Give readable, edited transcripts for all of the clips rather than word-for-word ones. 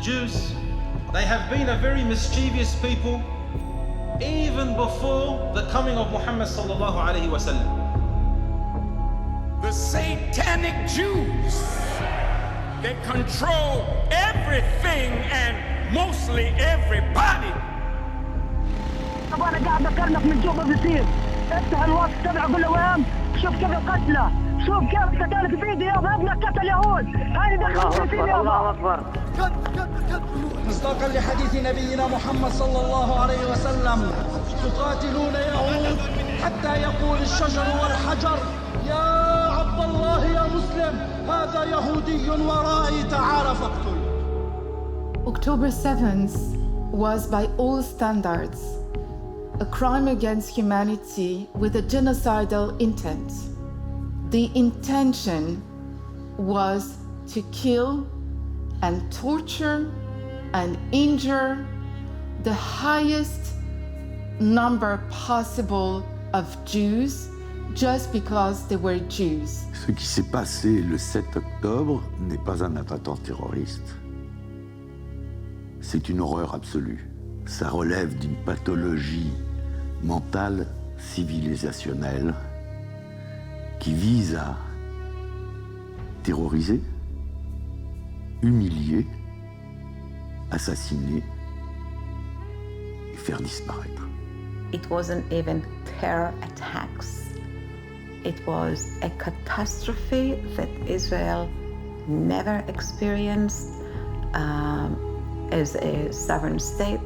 Jews, they have been a very mischievous people even before the coming of Muhammad sallallahu alaihi wasallam. The satanic Jews, they control everything and mostly everybody. طبعا انا قاعد افكرك من شوف بيصير افتح الواتس تبع كل وين شوف كيف القتلى شوف كيف قتلت فيديو يابا ابنك قتل يهود هاي دخلت في يابا الله اكبر مصداقا لحديث نبينا محمد صلى الله عليه وسلم تقاتلون يهود حتى يقول الشجر والحجر يا عبد الله يا مسلم هذا يهودي ورائي تعال فاقتل. October 7th was by all standards a crime against humanity with a genocidal intent. The intention was to kill and torture and injure the highest number possible of Jews just because they were Jews. Ce qui s'est passé le 7 octobre n'est pas un attentat terroriste. C'est une horreur absolue. Ça relève d'une pathologie mentale civilisationnelle qui vise à terroriser, humilier, assassiner et faire disparaître. It wasn't even terror attacks. It was a catastrophe that Israel never experienced as a sovereign state,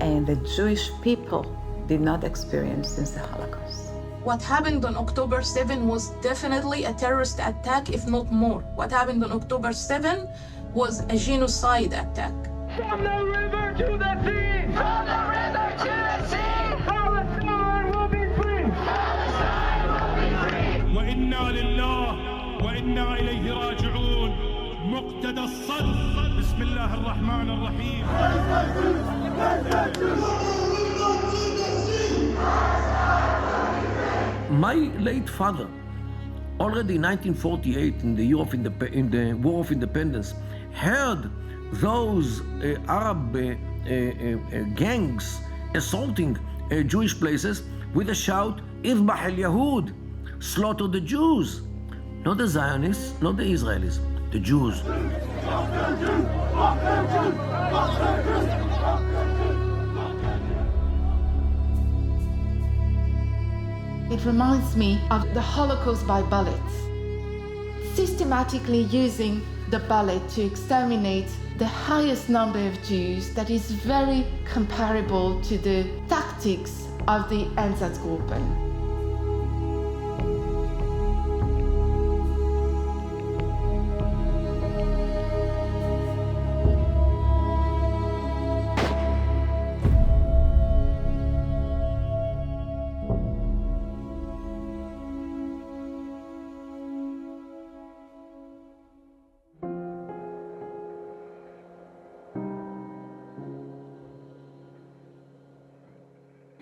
and the Jewish people did not experience since the Holocaust. What happened on October 7 was definitely a terrorist attack, if not more. What happened on October 7 was a genocide attack. From the river to the sea from the river to the sea Palestine will be free Palestine will be free وإنا لله وإنا إليه راجعون. مقتدى الصدر. بسم الله الرحمن الرحيم. My late father, already in 1948, in the War of Independence, heard those Arab gangs assaulting Jewish places with a shout, "Idbah al-Yahud," slaughter the Jews. Not the Zionists, not the Israelis, the Jews. It reminds me of the Holocaust by bullets, systematically using the bullet to exterminate the highest number of Jews that is very comparable to the tactics of the Einsatzgruppen.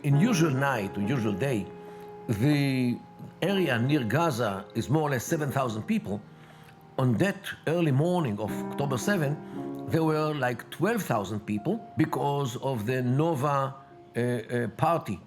In usual night or usual day, the area near Gaza is more or less 7,000 people. On that early morning of October 7, there were like 12,000 people because of the Nova party.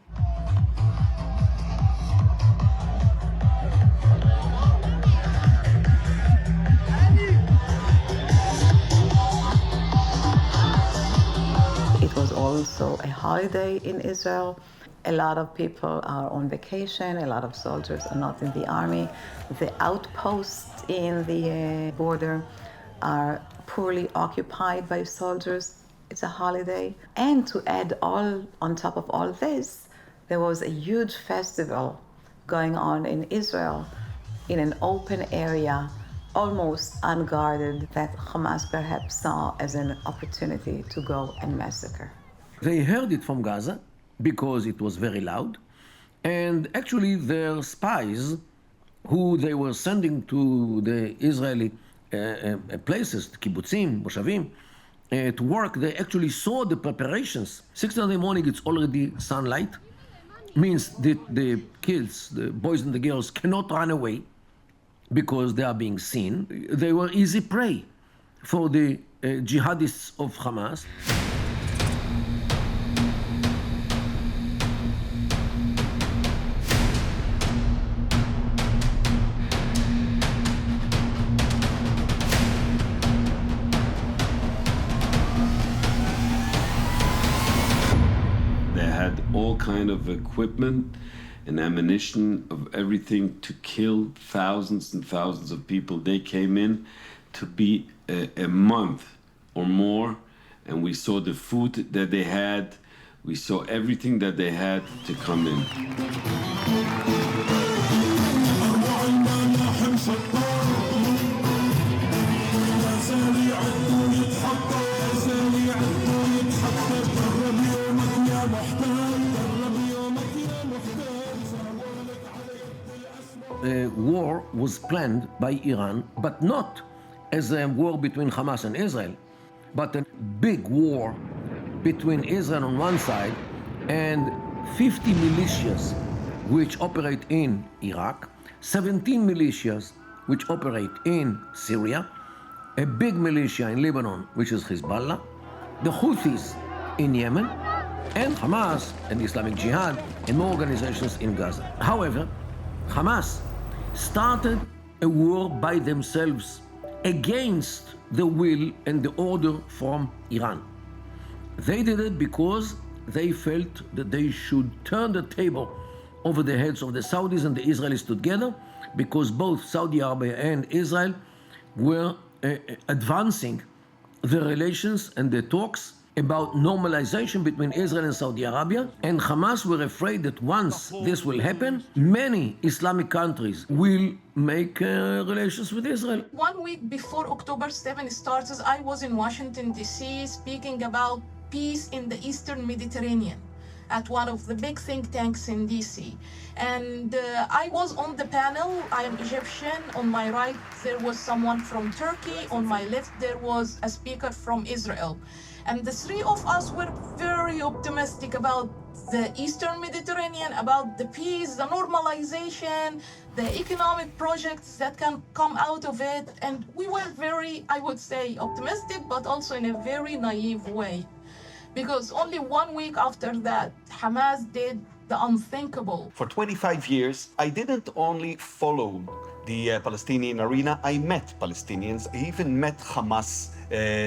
It was also a holiday in Israel. A lot of people are on vacation, a lot of soldiers are not in the army. The outposts in the border are poorly occupied by soldiers. It's a holiday. And to add all on top of all this, there was a huge festival going on in Israel in an open area, almost unguarded, that Hamas perhaps saw as an opportunity to go and massacre. They heard it from Gaza because it was very loud, and actually their spies, who they were sending to the Israeli places, kibbutzim, moshavim, to work, they actually saw the preparations. 6 in the morning, it's already sunlight, means that the kids, the boys and the girls, cannot run away because they are being seen. They were easy prey. for the jihadists of Hamas. They had all kind of equipment and ammunition of everything to kill thousands and thousands of people. They came in to be a month or more, and we saw the food that they had. We saw everything that they had to come in. War was planned by Iran, but not as a war between Hamas and Israel, but a big war between Israel on one side and 50 militias which operate in Iraq, 17 militias which operate in Syria, a big militia in Lebanon, which is Hezbollah, the Houthis in Yemen, and Hamas and Islamic Jihad and more organizations in Gaza. However, Hamas started a war by themselves against the will and the order from Iran. They did it because they felt that they should turn the table over the heads of the Saudis and the Israelis together, because both Saudi Arabia and Israel were advancing the relations and the talks about normalization between Israel and Saudi Arabia, and Hamas were afraid that once this will happen, many Islamic countries will make relations with Israel. 1 week before October 7 starts, I was in Washington, D.C. speaking about peace in the Eastern Mediterranean at one of the big think tanks in D.C. And I was on the panel. I am Egyptian. On my right, there was someone from Turkey. On my left, there was a speaker from Israel. And the three of us were very optimistic about the Eastern Mediterranean, about the peace, the normalization, the economic projects that can come out of it. And we were very, I would say, optimistic, but also in a very naive way. Because only 1 week after that, Hamas did the unthinkable. For 25 years, I didn't only follow the Palestinian arena, I met Palestinians, I even met Hamas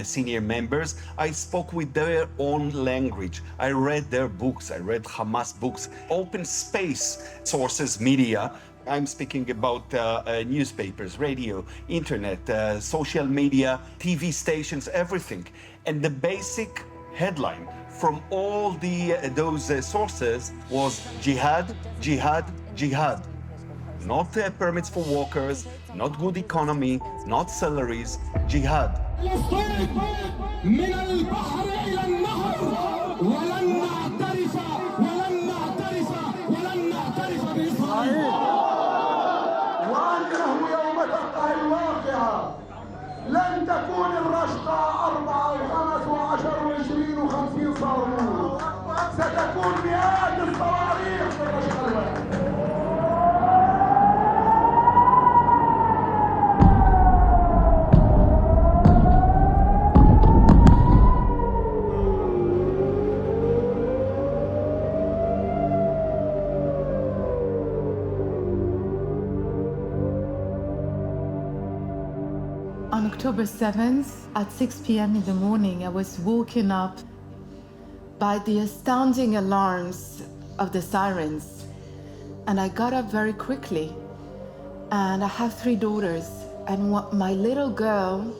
senior members. I spoke with their own language. I read their books. I read Hamas books. Open space sources, media. I'm speaking about newspapers, radio, internet, social media, TV stations, everything. And the basic headline from all those sources was jihad, jihad, jihad. Not permits for workers, not good economy, not salaries, jihad. من البحر إلى النهر ولن نعترف بإسرائيل. وأنه يوم تقع الواقعة لن تكون الرشقة 4 و5 و10 و20 و50 صاروخ، ستكون مئات الصواريخ في الرشقة الواحدة. On October 7th, at 6 p.m. in the morning, I was woken up by the astounding alarms of the sirens. And I got up very quickly. And I have 3 daughters. And my little girl,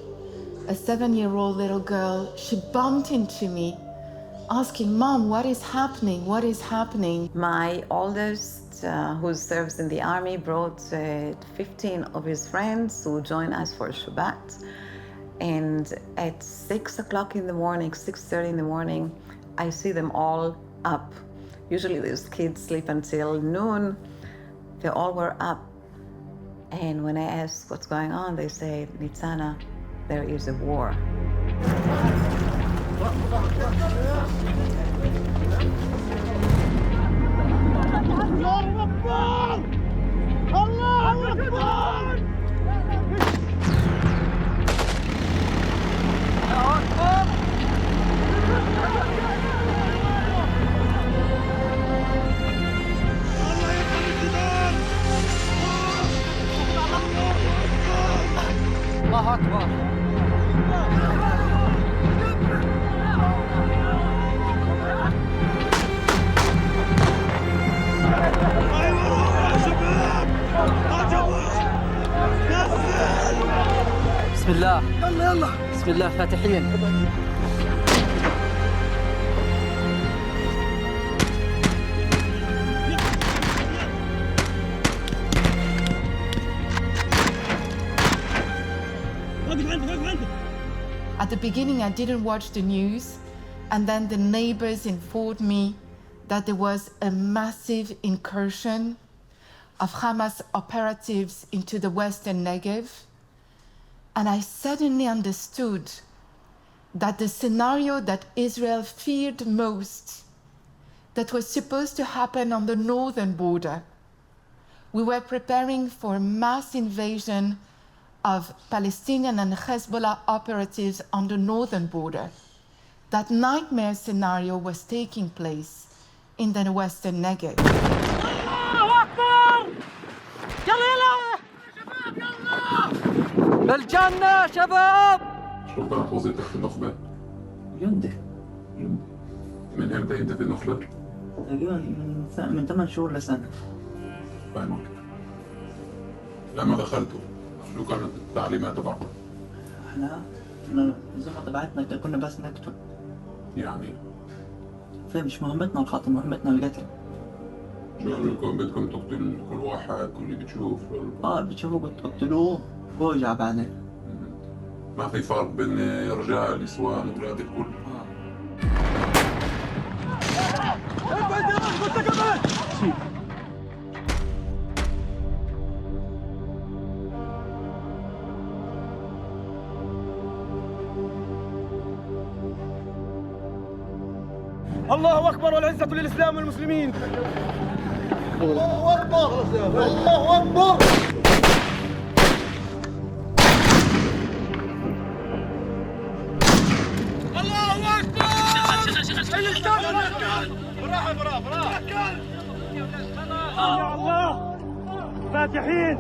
a 7-year-old little girl, she bumped into me, asking, "Mom, what is happening? What is happening?" My oldest, who serves in the army, brought 15 of his friends who joined us for Shabbat. And at 6 o'clock in the morning, 6:30 in the morning, I see them all up. Usually these kids sleep until noon. They all were up. And when I asked what's going on, they say, "Nitzana, there is a war." الله أكبر. بسم الله. يلا يلا. بسم الله فاتحين. At the beginning, I didn't watch the news, and then the neighbors informed me that there was a massive incursion of Hamas operatives into the western Negev. And I suddenly understood that the scenario that Israel feared most, that was supposed to happen on the northern border, we were preparing for a mass invasion of Palestinian and Hezbollah operatives on the northern border. That nightmare scenario was taking place in the western Negev. بالجنة شباب. شو كانت وظيفتك في النخبة؟ جندي. من امتى انت في النخبة؟ تقريبا من 8 شهور لسنة. فاهمك. لما دخلتوا شو كانت التعليمات تبعكم؟ احنا الزمة تبعتنا كنا بس نكتب. يعني؟ مش مهمتنا الخط، مهمتنا القتل. شو قالوا لكم بدكم تقتلوا كل واحد كل اللي بتشوف؟ بتشوفوا بتقتلوه بوجع بعدين. ما في فرق بين رجال نسوان اولاد الكل. الله أكبر والعزة للإسلام والمسلمين. الله أكبر. الله أكبر. الله أكبر. براحة. يا الله فاتحين.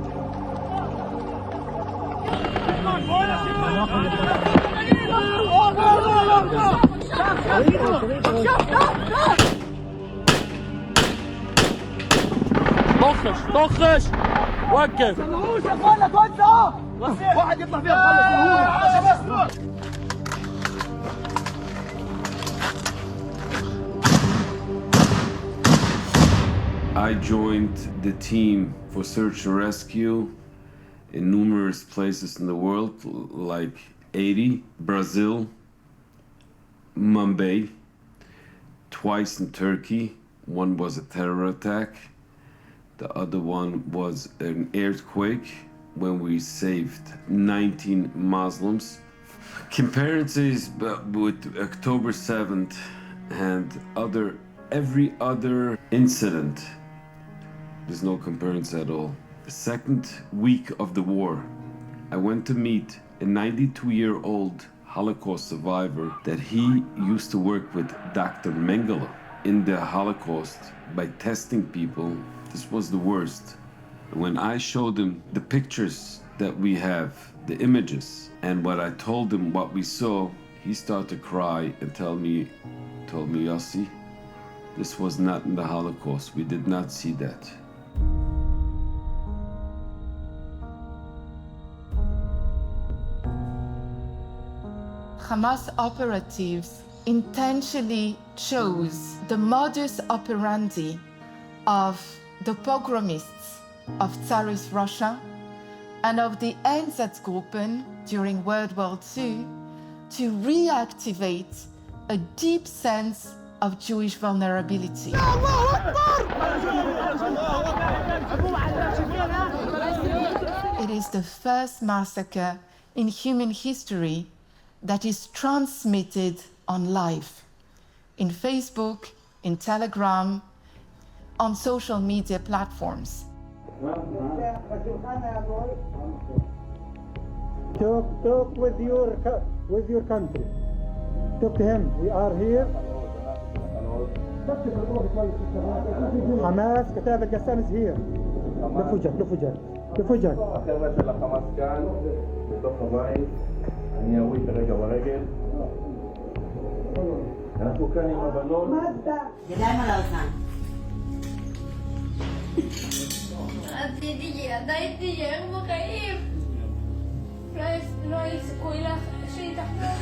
طخش وقف. يا اخوانا توزعوا. واحد يطلع فيها خلص. I joined the team for search and rescue in numerous places in the world, like Haiti, Brazil, Mumbai, twice in Turkey. One was a terror attack. The other one was an earthquake when we saved 19 Muslims. Comparisons with October 7th and every other incident, there's no comparison at all. The second week of the war, I went to meet a 92-year-old Holocaust survivor that he used to work with Dr. Mengele in the Holocaust by testing people. This was the worst. When I showed him the pictures that we have, the images, and what I told him what we saw, he started to cry and told me, Yossi, this was not in the Holocaust. We did not see that. Hamas operatives intentionally chose the modus operandi of the pogromists of Tsarist Russia and of the Einsatzgruppen during World War II to reactivate a deep sense of Jewish vulnerability. It is the first massacre in human history that is transmitted on live, in Facebook, in Telegram, on social media platforms. Talk with your country. Talk to him. We are here. Hamas, Katab al-Qassam is here. لفوا جد. איפה ג'ק? החבר'ה של החמאס כאן, בתוך הבית, אני ארוי כרגע ברגל. אנחנו כאן עם הבנות. ידיים על האוזניים. רציתי שילדיי תישאר בחיים. לא יהיה סיכוי שהיא תחזור.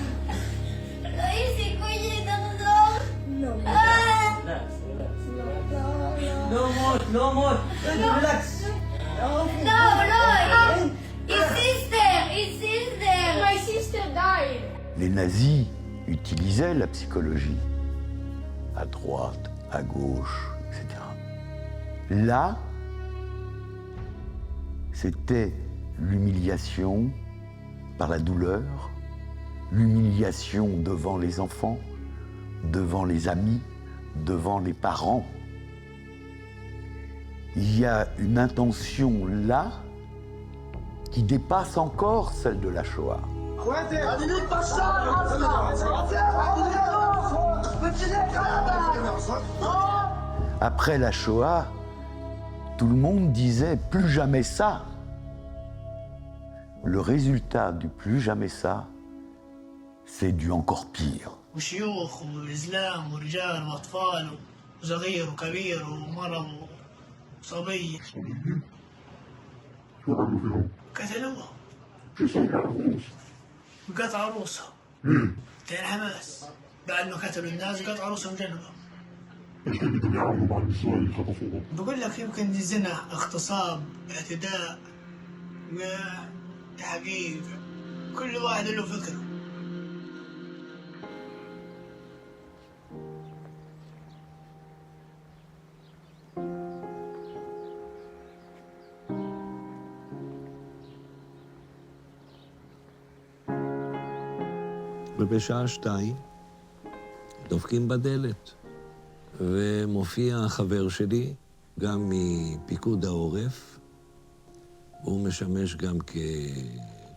לא יהיה סיכוי שהיא תחזור. לא מות. רילקס. No, his sister, my sister died. Les nazis utilisaient la psychologie, à droite, à gauche, etc. Là, c'était l'humiliation par la douleur, l'humiliation devant les enfants, devant les amis, devant les parents. Il y a une intention là qui dépasse encore celle de la Shoah. Après la Shoah, tout le monde disait plus jamais ça. Le résultat du plus jamais ça, c'est du encore pire. وشيوخ وإسلام ورجال وأطفال وصغير وكبير ومرض وصبي. شو عملوا فيهم؟ قتلوه. شو سووا عروس؟ قطع رؤوسهم. كان حماس بعد ما قتلوا الناس قطع رؤوسهم جنبهم. ايش كانوا بدهم يعملوا مع النسوان اللي خطفوهم؟ بقول لك يمكن زنا، اغتصاب، اعتداء، تحقيق، كل واحد له فكره. ובשעה 2 דופקים בדלת, ומופיע החבר שלי, גם מפיקוד העורף, והוא משמש גם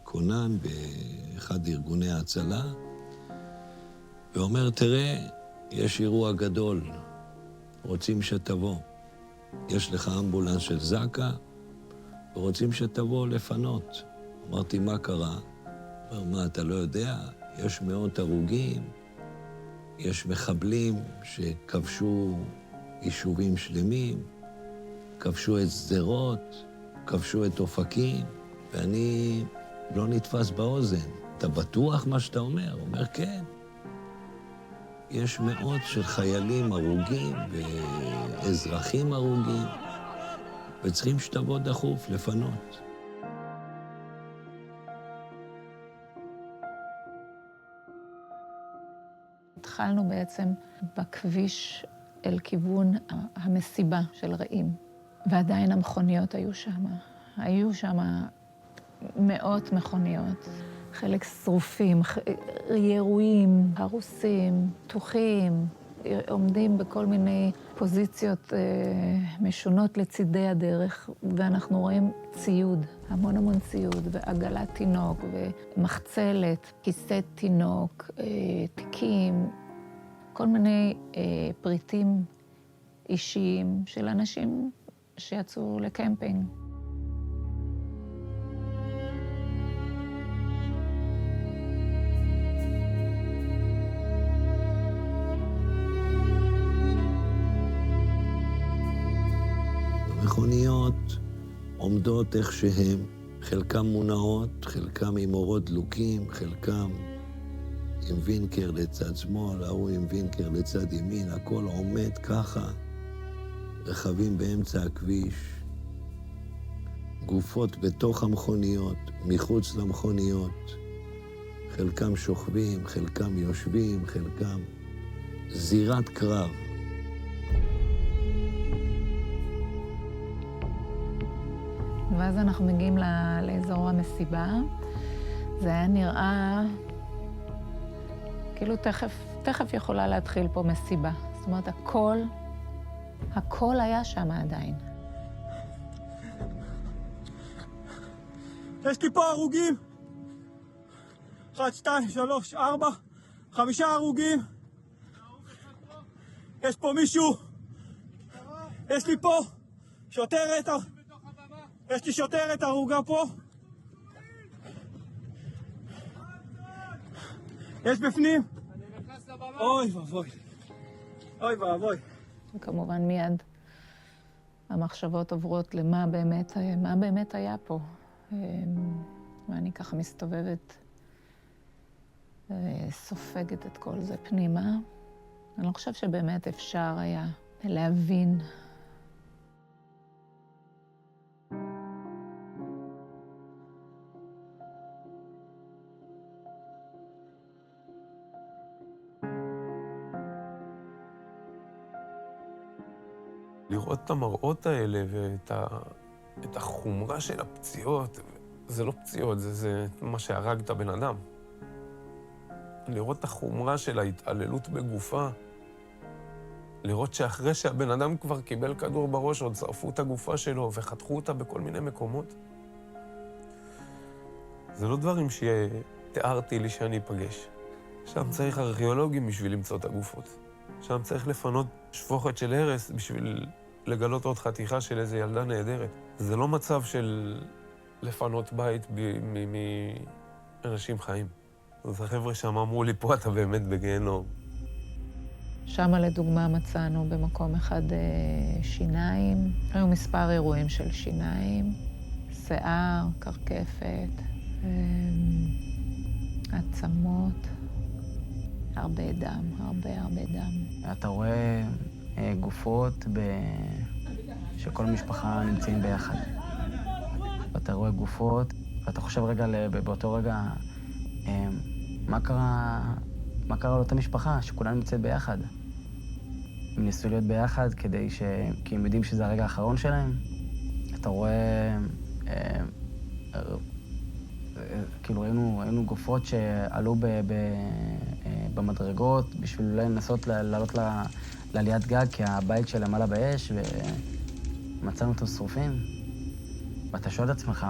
ככונן באחד ארגוני ההצלה, ואומר, תראה, יש אירוע גדול, רוצים שתבוא. יש לך אמבולנס של זקה, ורוצים שתבוא לפנות. אמרתי, מה קרה? אומר, מה, אתה לא יודע? יש מאות הרוגים, יש מחבלים שכבשו יישובים שלמים, כבשו את שדרות, כבשו את אופקים, ואני לא נתפס באוזן. אתה בטוח מה שאתה אומר? הוא אומר, כן. יש מאות של חיילים הרוגים ואזרחים הרוגים, וצריכים שתבוא דחוף לפנות. התחלנו בעצם בכביש אל כיוון המסיבה של רעים, ועדיין המכוניות היו שם. היו שם מאות מכוניות, חלק שרופים, ירויים, הרוסים, פתוחים, עומדים בכל מיני פוזיציות משונות לצידי הדרך, ואנחנו רואים ציוד, המון ציוד, ועגלת תינוק, ומחצלת, כיסא תינוק, תיקים, כל מיני פריטים אישיים של אנשים שיצאו לקמפינג. המכוניות עומדות איך שהן, חלקם מונעות, חלקם עם אורות דלוקים, חלקם עם וינקר לצד שמאל, ההוא עם וינקר לצד ימין, הכל עומד ככה, רכבים באמצע הכביש, גופות בתוך המכוניות, מחוץ למכוניות, חלקם שוכבים, חלקם יושבים, חלקם זירת קרב. ואז אנחנו מגיעים לאזור המסיבה. זה היה נראה כאילו תכף יכולה להתחיל פה מסיבה. זאת אומרת, הכל היה שם עדיין. יש לי פה הרוגים. 1, 2, 3, 4, 5 הרוגים. יש פה מישהו. יש לי פה שוטרת. יש לי שוטרת הרוגה פה. יש בפנים? אוי ואבוי. אוי ואבוי. וכמובן מיד המחשבות עוברות למה באמת היה פה. ואני ככה מסתובבת, סופגת את כל זה פנימה. אני לא חושב שבאמת אפשר היה להבין. לראות את המראות האלה ואת החומרה של הפציעות, זה לא פציעות, זה מה שהרג את הבן אדם. לראות את החומרה של ההתעללות בגופה, לראות שאחרי שהבן אדם כבר קיבל כדור בראש, עוד שרפו את הגופה שלו וחתכו אותה בכל מיני מקומות. זה לא דברים שתיארתי לי שאני אפגש. שם צריך ארכיאולוגים בשביל למצוא את הגופות. שם צריך לפנות שפוכת של הרס בשביל לגלות עוד חתיכה של איזו ילדה נהדרת. זה לא מצב של לפנות בית מאנשים חיים. אז החבר'ה שם אמרו לי, פה אתה באמת בגיהנום. שמה לדוגמה מצאנו במקום אחד שיניים. היו מספר אירועים של שיניים, שיער, קרקפת, עצמות, הרבה דם, הרבה דם. אתה רואה גופות שכל המשפחה נמצאים ביחד. ואתה רואה גופות, ואתה חושב רגע, באותו רגע, מה קרה לאותה משפחה שכולם נמצאים ביחד? הם ניסו להיות ביחד כי הם יודעים שזה הרגע האחרון שלהם. אתה רואה, כאילו ראינו גופות שעלו במדרגות בשביל אולי לנסות לעלות לעליית גג, כי הבית שלהם עלה באש, ומצאנו אותם שרופים. ואתה שואל את עצמך,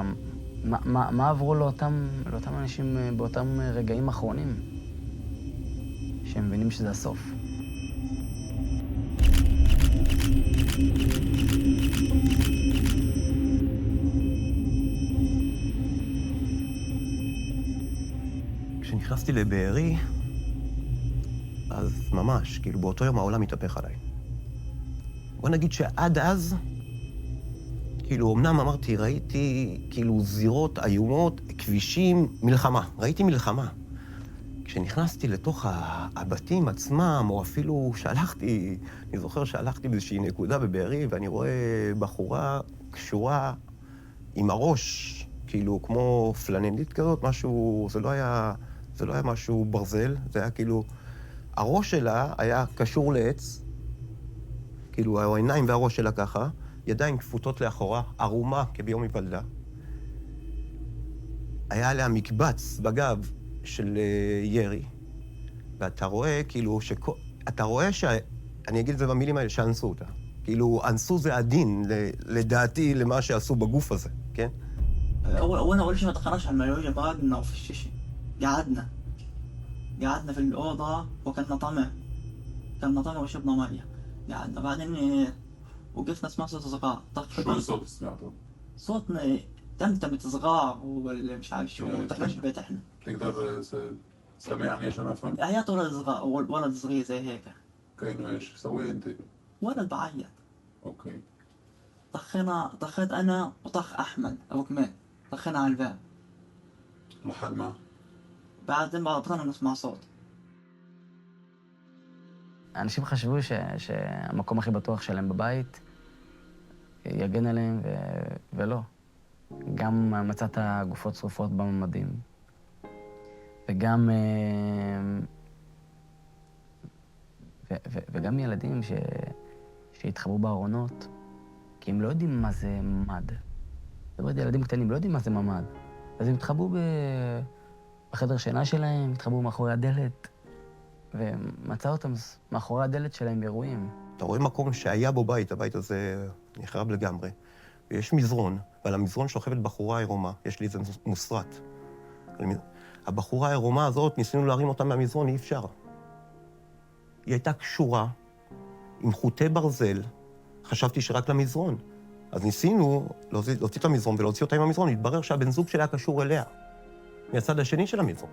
מה עברו לאותם אנשים באותם רגעים אחרונים, שהם מבינים שזה הסוף? כשנכנסתי לבארי, אז ממש, כאילו באותו יום העולם התהפך עליי. בוא נגיד שעד אז, כאילו אמנם אמרתי, ראיתי כאילו זירות איומות, כבישים, מלחמה. ראיתי מלחמה. כשנכנסתי לתוך הבתים עצמם, או אפילו שהלכתי, אני זוכר שהלכתי באיזושהי נקודה בבארי, ואני רואה בחורה קשורה עם הראש, כאילו כמו פלנלית כזאת, משהו, זה לא היה משהו ברזל, זה היה כאילו, הראש שלה היה קשור לעץ, כאילו העיניים והראש שלה ככה, ידיים כפותות לאחורה, ערומה כביום היוולדה. היה עליה מקבץ בגב של ירי, ואתה רואה כאילו אתה רואה אני אגיד את זה במילים האלה, שאנסו אותה. כאילו, אנסו זה הדין, לדעתי, למה שעשו בגוף הזה, כן? أول شيء ما تخرجش على الملوية بعدنا وفي الشيشة قعدنا في الأوضة وكنا طمع وشربنا مية قعدنا بعدين وقفنا نسمع صوت صغار شو الصوت سمعته؟ صوت تمتمة صغار ومش عارف شو طحنا في البيت احنا تقدر سامعني عشان افهم؟ عياط ولد صغير زي هيك كأنه ايش؟ سوي انت؟ ولد بعيط اوكي طخيت انا وطخ احمد ابو كمال طخينا على الباب لحد ما بعدين بطلنا نسمع صوت. אנשים חשבו שהמקום הכי בטוח שלהם בבית יגן עליהם, ולא. גם מצאת גופות שרופות בממדים, וגם ילדים שהתחברו בארונות, כי הם לא יודעים מה זה ממד. זאת אומרת, ילדים קטנים לא יודעים מה זה ממד. אז הם התחברו בחדר שינה שלהם, התחברו מאחורי הדלת, ומצא אותם מאחורי הדלת שלהם באירועים. אתה רואה מקום שהיה בו בית, הבית הזה נחרב לגמרי, ויש מזרון, ועל המזרון שוכבת בחורה עירומה, יש לי איזה מוסרט. הבחורה העירומה הזאת, ניסינו להרים אותה מהמזרון, אי אפשר. היא הייתה קשורה עם חוטי ברזל, חשבתי שרק למזרון, אז ניסינו להוציא את המזרון ולהוציא אותה עם המזרון, התברר שהבן זוג שלה קשור אליה, מהצד השני של המזרון.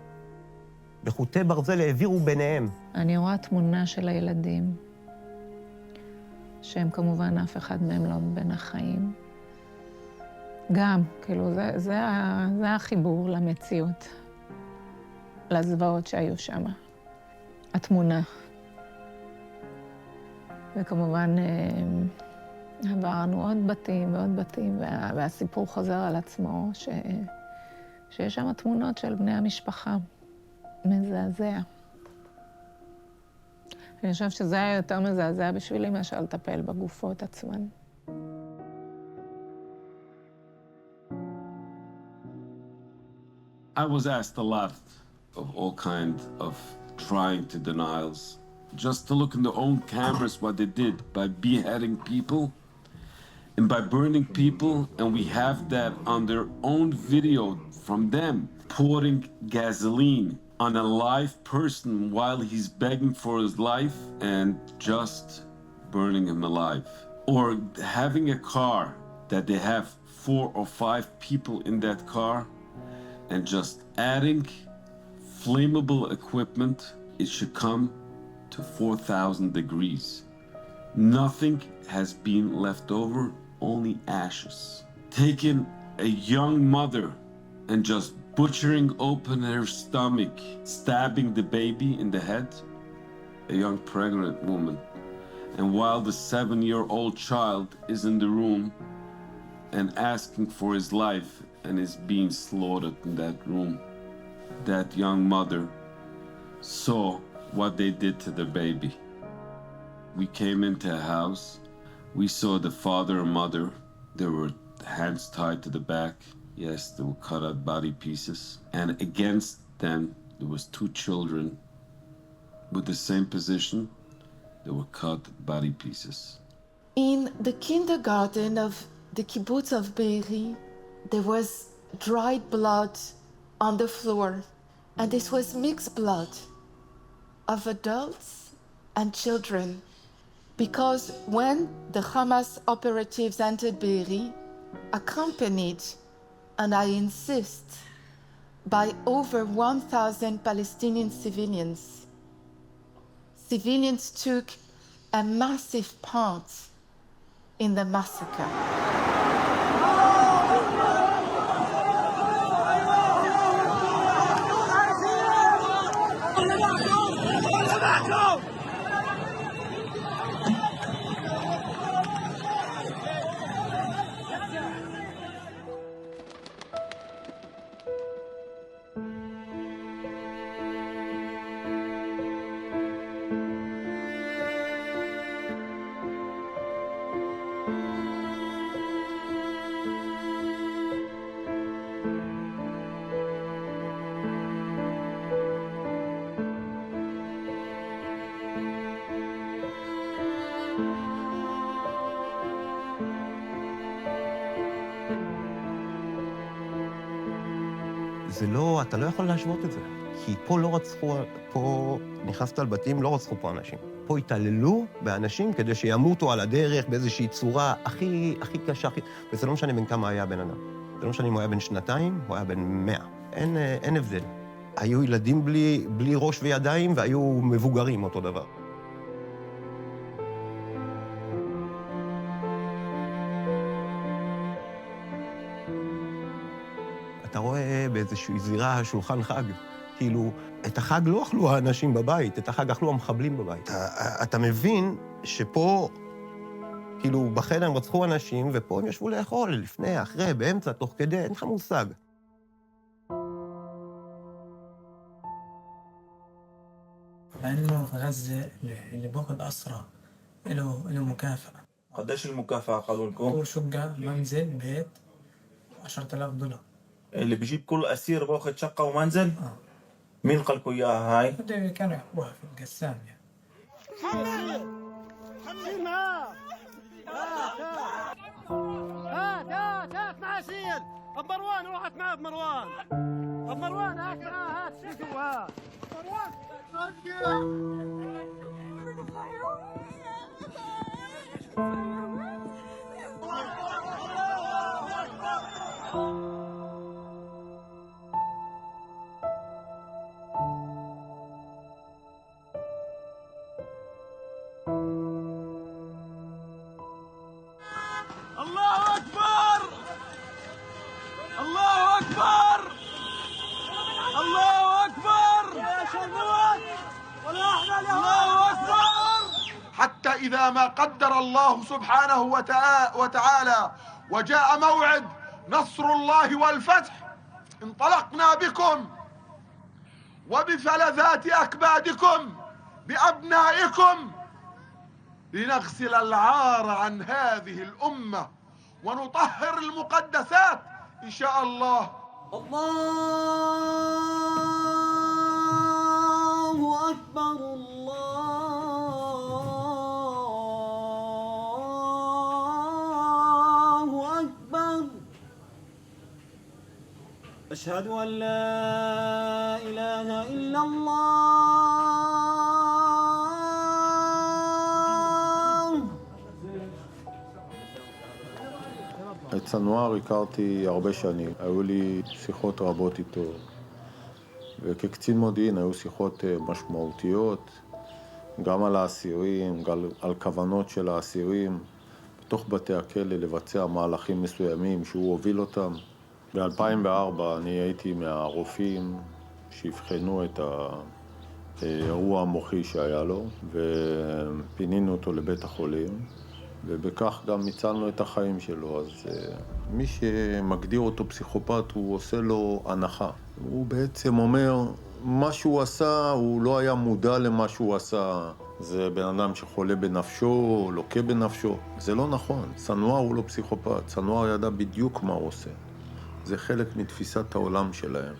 בחוטי ברזל העבירו ביניהם. אני רואה תמונה של הילדים, שהם כמובן אף אחד מהם לא בין החיים. גם, כאילו, זה החיבור למציאות, לזוועות שהיו שם. התמונה. וכמובן, עברנו עוד בתים ועוד בתים, והסיפור חוזר על עצמו, שיש שם תמונות של בני המשפחה. מזעזע. אני חושבת שזה היה יותר מזעזע בשבילי מאשר לטפל בגופות עצמן. I was asked a lot of all kinds of trying to denials, just to look in their own cameras what they did by beheading people and by burning people, and we have that on their own video from them pouring gasoline on a live person while he's begging for his life and just burning him alive. Or having a car that they have 4 or 5 people in that car and just adding flammable equipment, it should come to 4,000 degrees. Nothing has been left over, only ashes. Taking a young mother and just butchering open her stomach, stabbing the baby in the head, a young pregnant woman. And while the 7-year-old child is in the room and asking for his life and is being slaughtered in that room, that young mother saw what they did to the baby. We came into a house, we saw the father and mother, there were hands tied to the back. Yes, they were cut out body pieces. And against them, there was 2 children with the same position. They were cut body pieces. In the kindergarten of the kibbutz of Be'eri, there was dried blood on the floor. And this was mixed blood of adults and children. Because when the Hamas operatives entered Be'eri, accompanied, and I insist, by over 1,000 Palestinian civilians. Civilians took a massive part in the massacre. זה לא, אתה לא יכול להשוות את זה. כי פה לא רצחו, פה נכנסת על בתים, לא רצחו פה אנשים. פה התעללו באנשים כדי שימותו על הדרך באיזושהי צורה הכי קשה, וזה לא משנה בין כמה היה בן אדם. זה לא משנה אם הוא היה בן 2, הוא היה בן 100. אין הבדל. היו ילדים בלי ראש וידיים, והיו מבוגרים אותו דבר. אתה רואה באיזושהי זירה שולחן חג, כאילו, את החג לא אכלו האנשים בבית, את החג אכלו המחבלים בבית. אתה מבין שפה, כאילו, בחדר הם רצחו אנשים, ופה הם ישבו לאכול, לפני, אחרי, באמצע, תוך כדי, אין לך מושג. لأنه في غزة اللي باخد أسرى له مكافأة. قديش المكافأة قالوا لكم؟ هو شقة منزل بيت $10,000. اللي بيجيب كل أسير باخد شقة ومنزل؟ مين قال لكم إياها هاي؟ كانوا يحبوها في القسام يعني. خمسين معاه. هات مع أسير. مروان روحت معاه بمروان. مروان هات معاه هات شو هات. مروان. الله أكبر الله أكبر الله أكبر يا شباب ولا أحنا الله أكبر. حتى إذا ما قدر الله سبحانه وتعالى وجاء موعد نصر الله والفتح انطلقنا بكم وبفلذات أكبادكم بأبنائكم لنغسل العار عن هذه الأمة ونطهر المقدسات إن شاء الله. الله أكبر الله أكبر. أشهد أن لا إله إلا الله. את סנואר הכרתי הרבה שנים, היו לי שיחות רבות איתו, וכקצין מודיעין היו שיחות משמעותיות, גם על האסירים, גם על כוונות של האסירים, בתוך בתי הכלא לבצע מהלכים מסוימים שהוא הוביל אותם. ב-2004 אני הייתי מהרופאים שהבחנו את האירוע המוחי שהיה לו, ופינינו אותו לבית החולים. ובכך גם הצלנו את החיים שלו. אז מי שמגדיר אותו פסיכופת הוא עושה לו הנחה. הוא בעצם אומר, מה שהוא עשה, הוא לא היה מודע למה שהוא עשה. זה בן אדם שחולה בנפשו, לוקה בנפשו. זה לא נכון. סנואר הוא לא פסיכופת. סנואר ידע בדיוק מה הוא עושה. זה חלק מתפיסת העולם שלהם.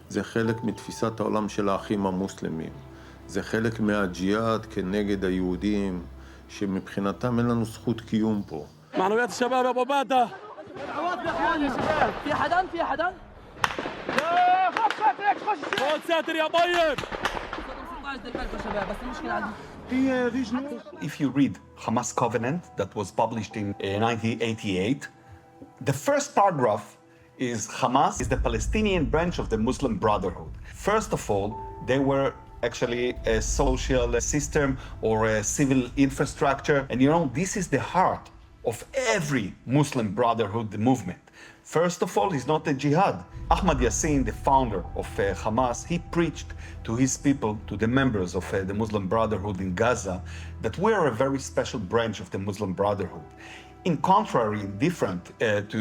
זה חלק מתפיסת העולם של האחים המוסלמים. זה חלק מהג'יהאד כנגד היהודים. שמבחינתם אין לנו זכות קיום פה. معنويات الشباب يا ابو باده. دعوات يا اخواني يا شباب. في حدا؟ في حدا؟ يا خد ساترك خش. خد ساتر يا بيض. If you read Hamas Covenant that was published in 1988, the first paragraph is Hamas is the Palestinian branch of the Muslim Brotherhood. First of all, they were actually a social system or a civil infrastructure. And you know, this is the heart of every Muslim Brotherhood movement. First of all, it's not a jihad. Ahmad Yassin, the founder of Hamas, he preached to his people, to the members of the Muslim Brotherhood in Gaza, that we are a very special branch of the Muslim Brotherhood. In contrary, different to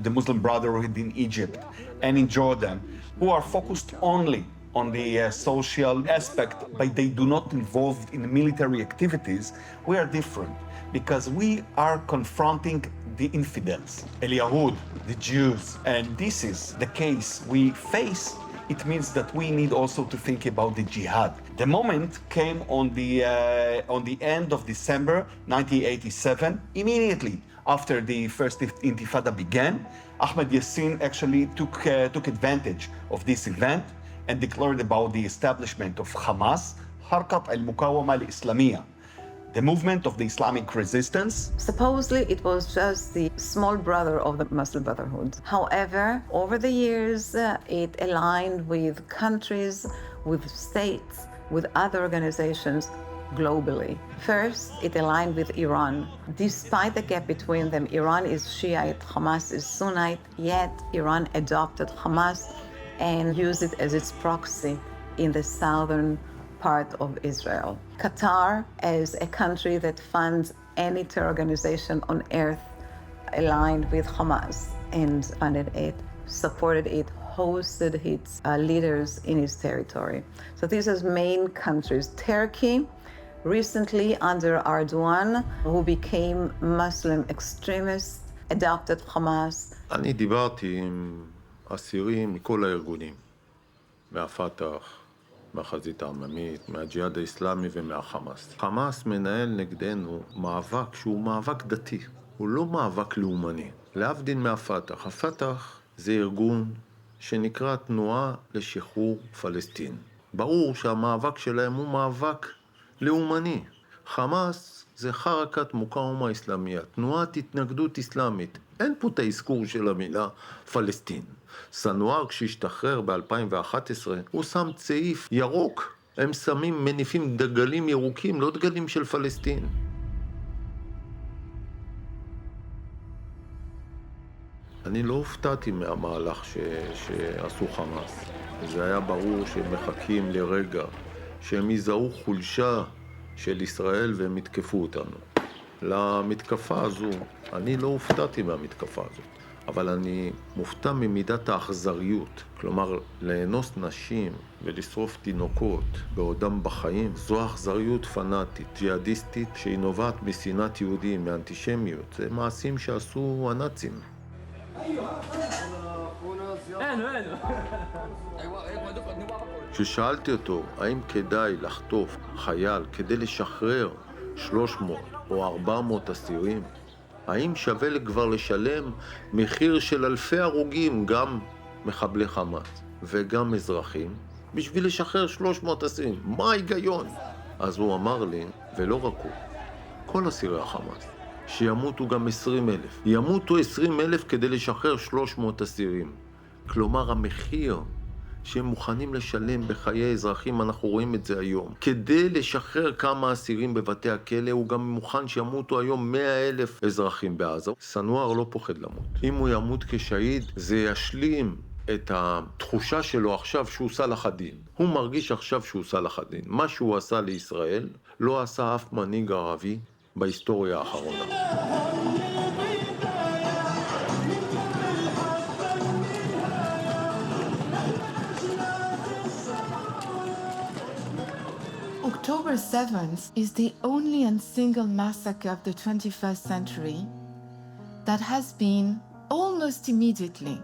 the Muslim Brotherhood in Egypt and in Jordan, who are focused only on the social aspect, but they do not involve in military activities. We are different because we are confronting the infidels, El Yahud, the Jews, and this is the case we face. It means that we need also to think about the jihad. The moment came on the end of December 1987, immediately after the first Intifada began. Ahmad Yassin actually took advantage of this event and declared about the establishment of Hamas, Harkat al-Mukawama al-Islamiyya, the movement of the Islamic resistance. Supposedly, it was just the small brother of the Muslim Brotherhood. However, over the years, it aligned with countries, with states, with other organizations globally. First, it aligned with Iran. Despite the gap between them, Iran is Shiite, Hamas is Sunnite, yet Iran adopted Hamas and used it as its proxy in the southern part of Israel. Qatar, as a country that funds any terror organization on earth, aligned with Hamas and funded it, supported it, hosted its leaders in its territory. So these are main countries. Turkey, recently under Erdogan, who became Muslim extremist, adopted Hamas. אני דיברתי עם אסירים מכל הארגונים, מהפתח, מהחזית העממית, מהג'יהאד האסלאמי ומהחמאס. חמאס מנהל נגדנו מאבק שהוא מאבק דתי, הוא לא מאבק לאומני. להבדיל מהפתח, הפתח זה ארגון שנקרא תנועה לשחרור פלסטין. ברור שהמאבק שלהם הוא מאבק לאומני. חמאס זה חרקת מוקאומה אסלאמיה, תנועת התנגדות אסלאמית. אין פה את האזכור של המילה פלסטין. סנואר כשהשתחרר ב-2011, הוא שם צעיף ירוק. הם שמים, מניפים דגלים ירוקים, לא דגלים של פלסטין. אני לא הופתעתי מהמהלך שעשו חמאס. זה היה ברור שהם מחכים לרגע, שהם יזהו חולשה של ישראל והם יתקפו אותנו. למתקפה הזו, אני לא הופתעתי מהמתקפה הזו, אבל אני מופתע ממידת האכזריות. כלומר, לאנוס נשים ולשרוף תינוקות בעודם בחיים, זו אכזריות פנאטית, ג'יהאדיסטית, שהיא נובעת משנאת יהודים, מאנטישמיות. זה מעשים שעשו הנאצים. כששאלתי אותו האם כדאי לחטוף חייל כדי לשחרר 300 או 400 אסירים, האם שווה כבר לשלם מחיר של אלפי הרוגים, גם מחבלי חמאס וגם אזרחים, בשביל לשחרר 300 אסירים? מה ההיגיון? אז הוא אמר לי, ולא רק הוא, כל אסירי החמאס, שימותו גם 20,000. ימותו 20,000 כדי לשחרר 300 אסירים. כלומר, המחיר שהם מוכנים לשלם בחיי אזרחים, אנחנו רואים את זה היום. כדי לשחרר כמה אסירים בבתי הכלא, הוא גם מוכן שימותו היום 100,000 אזרחים בעזה. סנואר לא פוחד למות. אם הוא ימות כשהיד, זה ישלים את התחושה שלו עכשיו שהוא סלאח א-דין. הוא מרגיש עכשיו שהוא סלאח א-דין. מה שהוא עשה לישראל, לא עשה אף מנהיג ערבי בהיסטוריה האחרונה. October 7th is the only and single massacre of the 21st century that has been almost immediately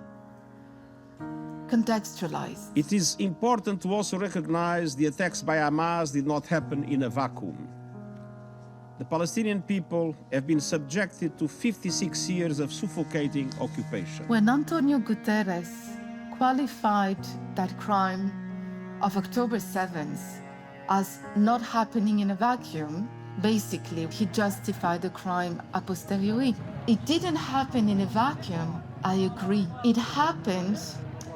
contextualized. It is important to also recognize the attacks by Hamas did not happen in a vacuum. The Palestinian people have been subjected to 56 years of suffocating occupation. When Antonio Guterres qualified that crime of October 7th as not happening in a vacuum, basically he justified the crime a posteriori. It didn't happen in a vacuum, I agree. It happened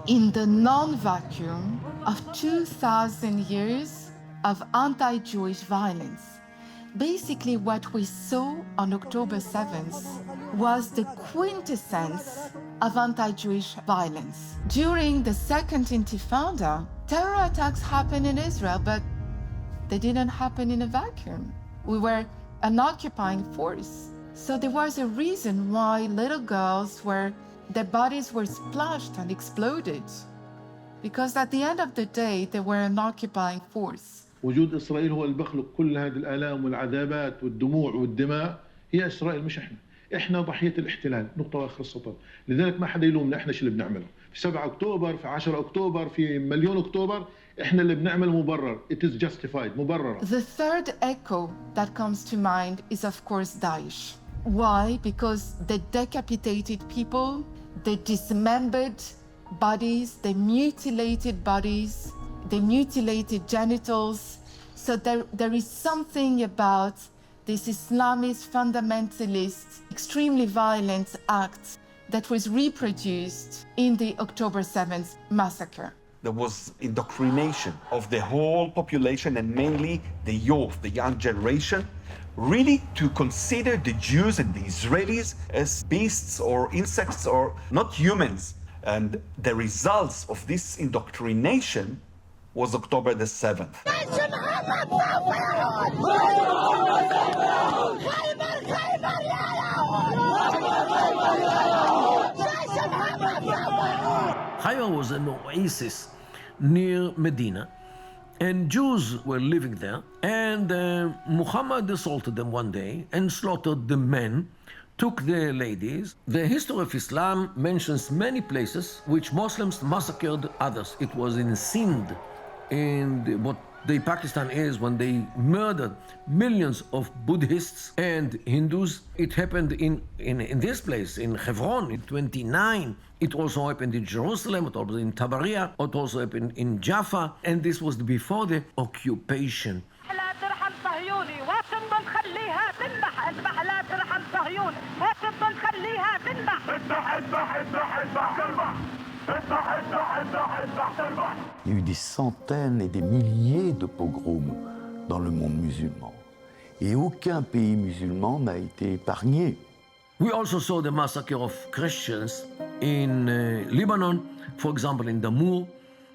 in the non-vacuum of 2,000 years of anti-Jewish violence. Basically, what we saw on October 7th was the quintessence of anti-Jewish violence. During the Second Intifada, terror attacks happened in Israel, but they didn't happen in a vacuum. We were an occupying force. So there was a reason why little girls their bodies were splashed and exploded. Because at the end of the day, they were an occupying force. وجود إسرائيل هو اللي بخلق كل هذه الآلام والعذابات والدموع والدماء. هي إسرائيل مش إحنا ضحية الاحتلال، نقطة وآخر السطر. لذلك ما حدا يلومنا، إحنا شو اللي بنعمله. في 7 أكتوبر، في 10 أكتوبر، في مليون أكتوبر، إحنا اللي بنعمل مبرر. It is justified، مبرر. The third echo that comes to mind is of course Daesh. Why? Because they decapitated people, they dismembered bodies, they mutilated bodies, they mutilated genitals. So there is something about this Islamist fundamentalist, extremely violent act that was reproduced in the October 7th massacre. There was indoctrination of the whole population and mainly the youth, the young generation, really to consider the Jews and the Israelis as beasts or insects or not humans. And the results of this indoctrination was October the 7th. Haifa was an oasis near Medina, and Jews were living there, and Muhammad assaulted them one day and slaughtered the men, took the ladies. The history of Islam mentions many places which Muslims massacred others. It was in Sindh, in what Pakistan is, when they murdered millions of Buddhists and Hindus. It happened in this place, in Hebron, in 29. It also happened in Jerusalem, it also in Tabaria, it also happened in Jaffa, and this was before the occupation. لا ترحم صهيوني واشنطن الصهيون، هيك بتضل خليها تنبح. Il y a eu des centaines et des milliers de pogroms dans le monde musulman. Et aucun pays musulman n'a été épargné. We also saw the massacre of Christians in Lebanon, for example in Damour,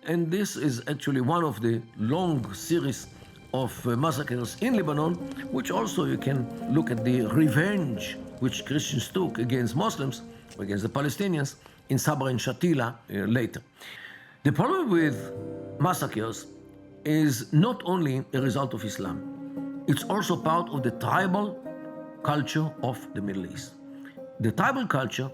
and this is actually one of the long series of massacres in Lebanon, which also you can look at the revenge which Christians took against Muslims, against the Palestinians, in Sabra and Shatila later. The problem with massacres is not only a result of Islam, it's also part of the tribal culture of the Middle East. The tribal culture,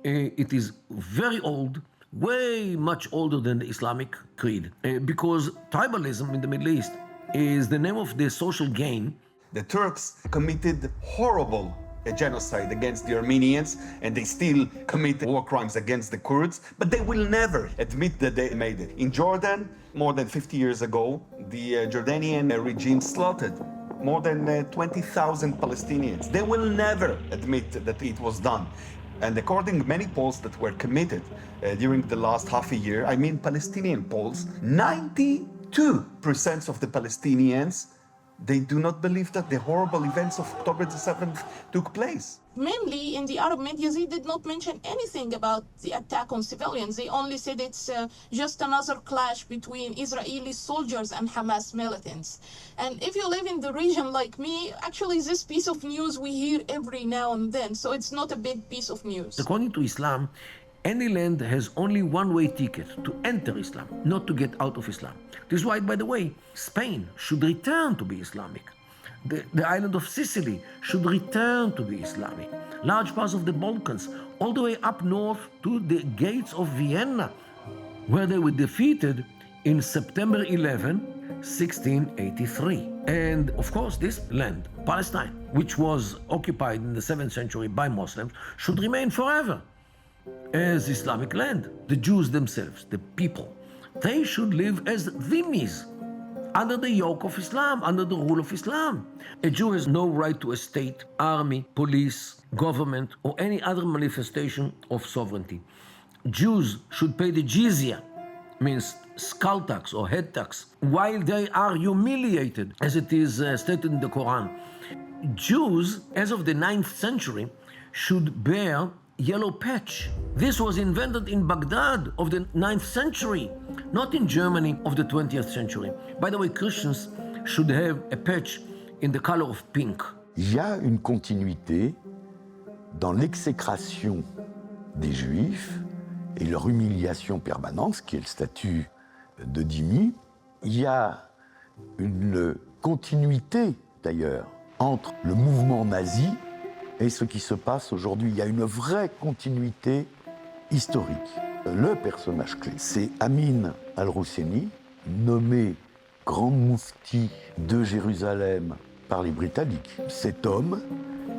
it is very old, way much older than the Islamic creed, because tribalism in the Middle East is the name of the social gain. The Turks committed horrible genocide against the Armenians, and they still commit war crimes against the Kurds, but they will never admit that they made it. In Jordan, more than 50 years ago, the Jordanian regime slaughtered more than 20,000 Palestinians. They will never admit that it was done. And according to many polls that were committed during the last half a year, I mean Palestinian polls, 92% of the Palestinians, they do not believe that the horrible events of October the 7th took place. Mainly in the Arab media, they did not mention anything about the attack on civilians. They only said it's just another clash between Israeli soldiers and Hamas militants. And if you live in the region like me, actually this piece of news we hear every now and then, so it's not a big piece of news. According to Islam, any land has only one-way ticket to enter Islam, not to get out of Islam. This is why, by the way, Spain should return to be Islamic. The island of Sicily should return to be Islamic. Large parts of the Balkans, all the way up north to the gates of Vienna, where they were defeated in September 11, 1683. And of course, this land, Palestine, which was occupied in the 7th century by Muslims, should remain forever as Islamic land. The Jews themselves, the people, they should live as dhimmis, under the yoke of Islam, under the rule of Islam. A Jew has no right to a state, army, police, government, or any other manifestation of sovereignty. Jews should pay the jizya, means skull tax or head tax, while they are humiliated, as it is stated in the Quran. Jews, as of the 9th century, should bear yellow patch. This was invented in Baghdad of the 9th century, not in Germany of the 20th century. By the way, Christians should have a patch in the color of pink. Il y a une continuité dans l'exécration des Juifs et leur humiliation permanente, ce qui est le statut de dhimmi. Il y a une continuité, d'ailleurs, entre le mouvement nazi et ce qui se passe aujourd'hui. Il y a une vraie continuité historique. Le personnage clé, c'est Amin al-Husseini, nommé grand moufti de Jérusalem par les Britanniques. Cet homme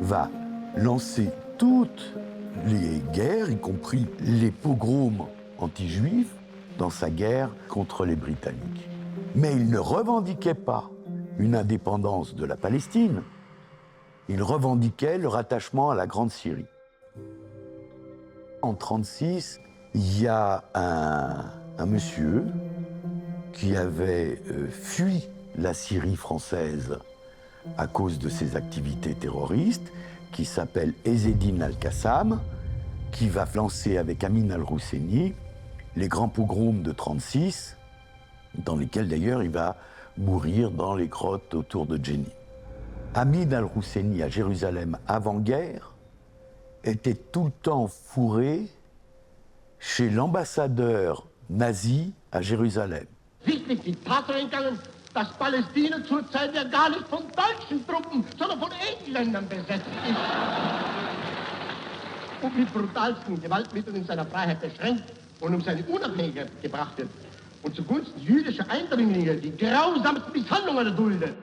va lancer toutes les guerres, y compris les pogroms anti-juifs, dans sa guerre contre les Britanniques. Mais il ne revendiquait pas une indépendance de la Palestine. Il revendiquait le rattachement à la Grande Syrie. En 1936, il y a un monsieur qui avait fui la Syrie française à cause de ses activités terroristes, qui s'appelle Ezzeddine al-Qassam, qui va lancer avec Amin al-Husseini les grands pogroms de 1936, dans lesquels d'ailleurs il va mourir dans les grottes autour de Jenin. Amin al-Husseini à Jérusalem avant-guerre était tout le temps fourré chez l'ambassadeur nazi à Jérusalem. Sichtlich die Tatsache entgangen, dass Palästina zurzeit ja gar nicht von deutschen Truppen, sondern von Engländern besetzt ist. Und mit brutalsten Gewaltmitteln in seiner Freiheit beschränkt und seine Unabhängigkeit gebracht wird. Und zugunsten jüdischer Eindringlinge die grausamsten Misshandlungen erduldet.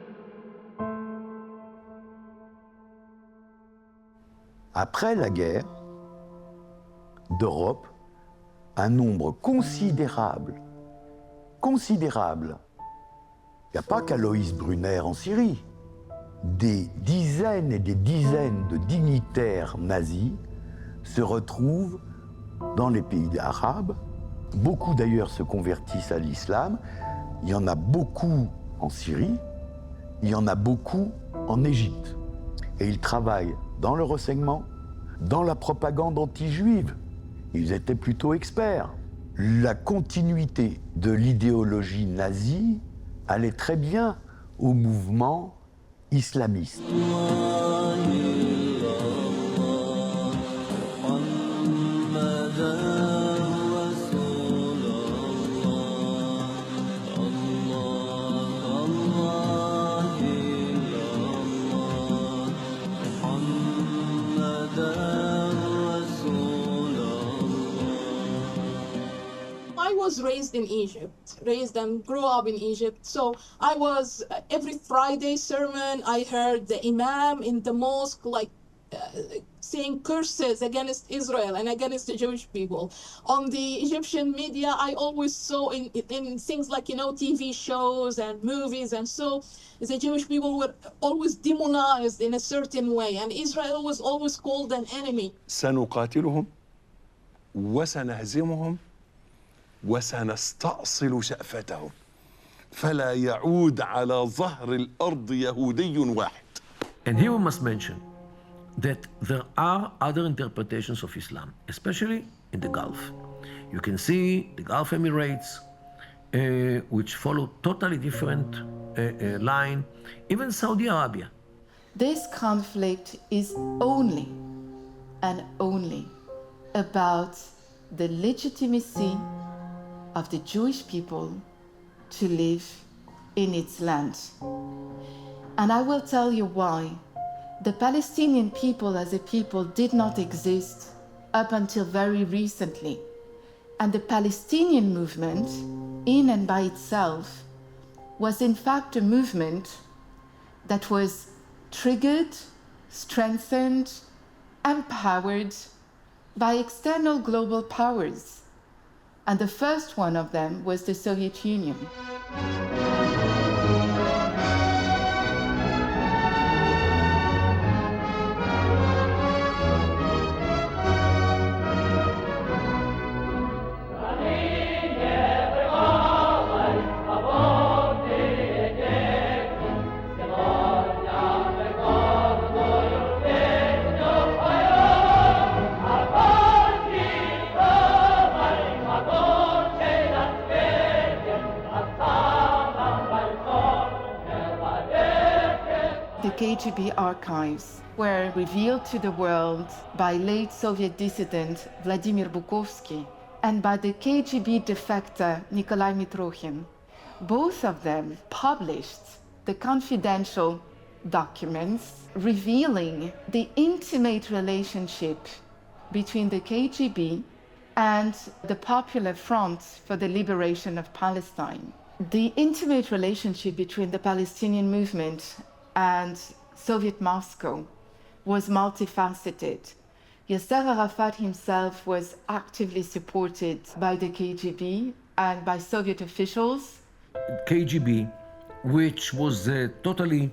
Après la guerre d'Europe, un nombre considérable, il n'y a pas qu'Aloïs Brunner en Syrie, des dizaines et des dizaines de dignitaires nazis se retrouvent dans les pays arabes. Beaucoup d'ailleurs se convertissent à l'islam. Il y en a beaucoup en Syrie, il y en a beaucoup en Égypte. Et ils travaillent dans le renseignement, dans la propagande anti-juive. Ils étaient plutôt experts. La continuité de l'idéologie nazie allait très bien au mouvement islamiste. I was raised in Egypt, raised and grew up in Egypt. So I was, every Friday sermon, I heard the imam in the mosque, saying curses against Israel and against the Jewish people. On the Egyptian media, I always saw in things like, TV shows and movies, and so the Jewish people were always demonized in a certain way, and Israel was always called an enemy. سنقاتلهم وسنهزمهم وسنستأصل شأفتهم فلا يعود على ظهر الأرض يهودي واحد. And here we must mention that there are other interpretations of Islam, especially in the Gulf. You can see the Gulf Emirates, which follow totally different line, even Saudi Arabia. This conflict is only and only about the legitimacy of the Jewish people to live in its land. And I will tell you why. The Palestinian people as a people did not exist up until very recently. And the Palestinian movement, in and by itself, was in fact a movement that was triggered, strengthened, empowered by external global powers. And the first one of them was the Soviet Union. KGB archives were revealed to the world by late Soviet dissident Vladimir Bukovsky and by the KGB defector Nikolai Mitrokhin. Both of them published the confidential documents revealing the intimate relationship between the KGB and the Popular Front for the Liberation of Palestine. The intimate relationship between the Palestinian movement and Soviet Moscow was multifaceted. Yasser Arafat himself was actively supported by the KGB and by Soviet officials. KGB, which was totally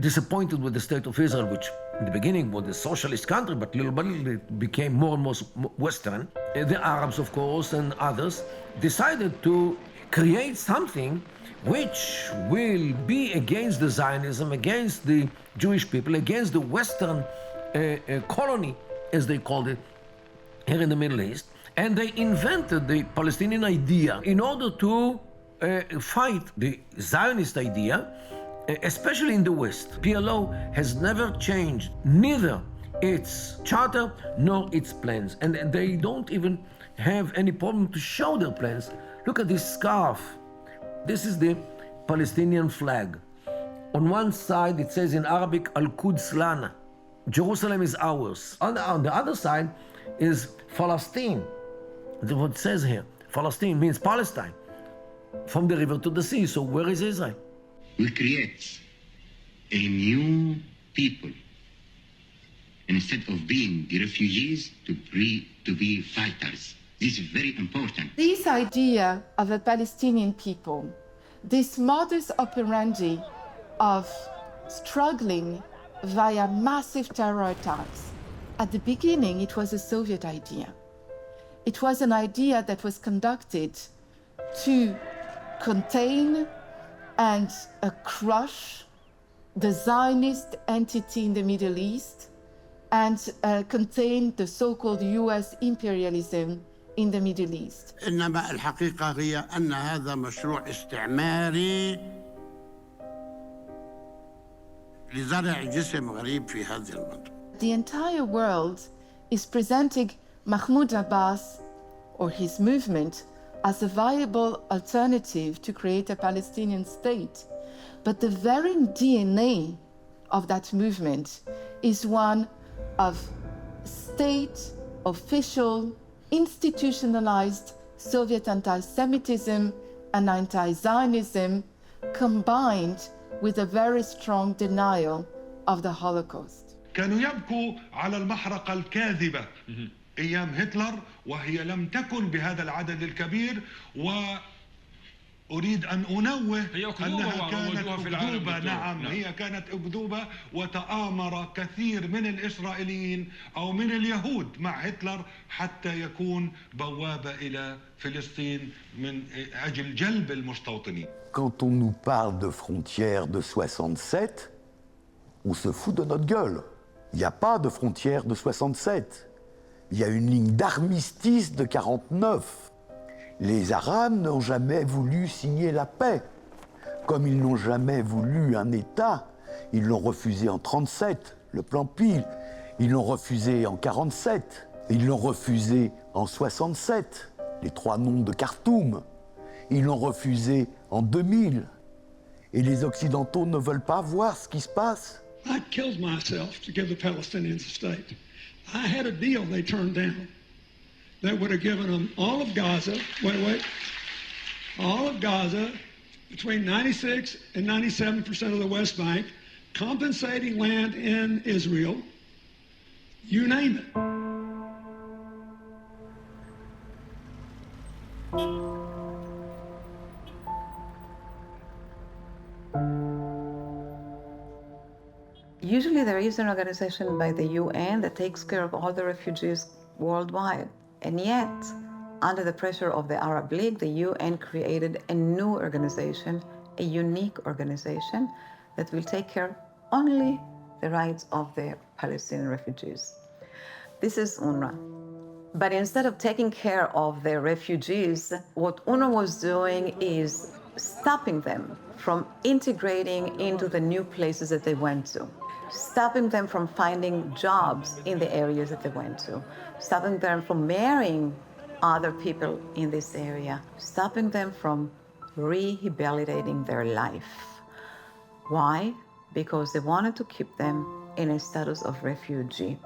disappointed with the state of Israel, which in the beginning was a socialist country, but little by little it became more and more Western. The Arabs, of course, and others decided to create something which will be against the Zionism, against the Jewish people, against the Western colony, as they called it, here in the Middle East. And they invented the Palestinian idea in order to fight the Zionist idea, especially in the West. PLO has never changed, neither its charter nor its plans. And they don't even have any problem to show their plans. Look at this scarf. This is the Palestinian flag. On one side, it says in Arabic, Al-Quds Lana. Jerusalem is ours. On the other side is Palestine. What it says here, Palestine means Palestine, from the river to the sea. So where is Israel? We create a new people. And instead of being the refugees, to be fighters. This is very important. This idea of a Palestinian people, this modus operandi of struggling via massive terror attacks. At the beginning, it was a Soviet idea. It was an idea that was conducted to contain and crush the Zionist entity in the Middle East and contain the so-called US imperialism in the Middle East. إنما الحقيقة هي أن هذا مشروع استعماري لزرع جسم غريب في هذه المنطقة. The entire world is presenting Mahmoud Abbas or his movement as a viable alternative to create a Palestinian state. But the very DNA of that movement is one of state, official, institutionalized Soviet anti-Semitism and anti-Zionism combined with a very strong denial of the Holocaust. كانوا يبكوا على المحرقة الكاذبة أيام هتلر وهي لم تكن بهذا العدد الكبير وأريد أن أنوه أنها كانت أكذوبة. نعم هي كانت أكذوبة وتآمر كثير من الإسرائيليين أو من اليهود مع هتلر حتى يكون بوابة إلى فلسطين من أجل جلب المستوطنين. Quand on nous parle de frontières de 67, on se fout de notre gueule. Il n'y a pas de frontières de 67. Il y a une ligne d'armistice de 49. Les Arabes n'ont jamais voulu signer la paix. Comme ils n'ont jamais voulu un État, ils l'ont refusé en 37, le plan Pile. Ils l'ont refusé en 47. Ils l'ont refusé en 67, les trois noms de Khartoum. Ils l'ont refusé en 2000. Et les Occidentaux ne veulent pas voir ce qui se passe. I killed myself to give the Palestinians a state. I had a deal they turned down that would have given them all of Gaza, all of Gaza, between 96 and 97% of the West Bank, compensating land in Israel, you name it. Usually there is an organization by the UN that takes care of all the refugees worldwide. And yet, under the pressure of the Arab League, the UN created a new organization, a unique organization that will take care only the rights of the Palestinian refugees. This is UNRWA. But instead of taking care of the refugees, what UNRWA was doing is stopping them from integrating into the new places that they went to, stopping them from finding jobs in the areas that they went to, stopping them from marrying other people in this area, stopping them from rehabilitating their life. Why? Because they wanted to keep them in a status of refugee.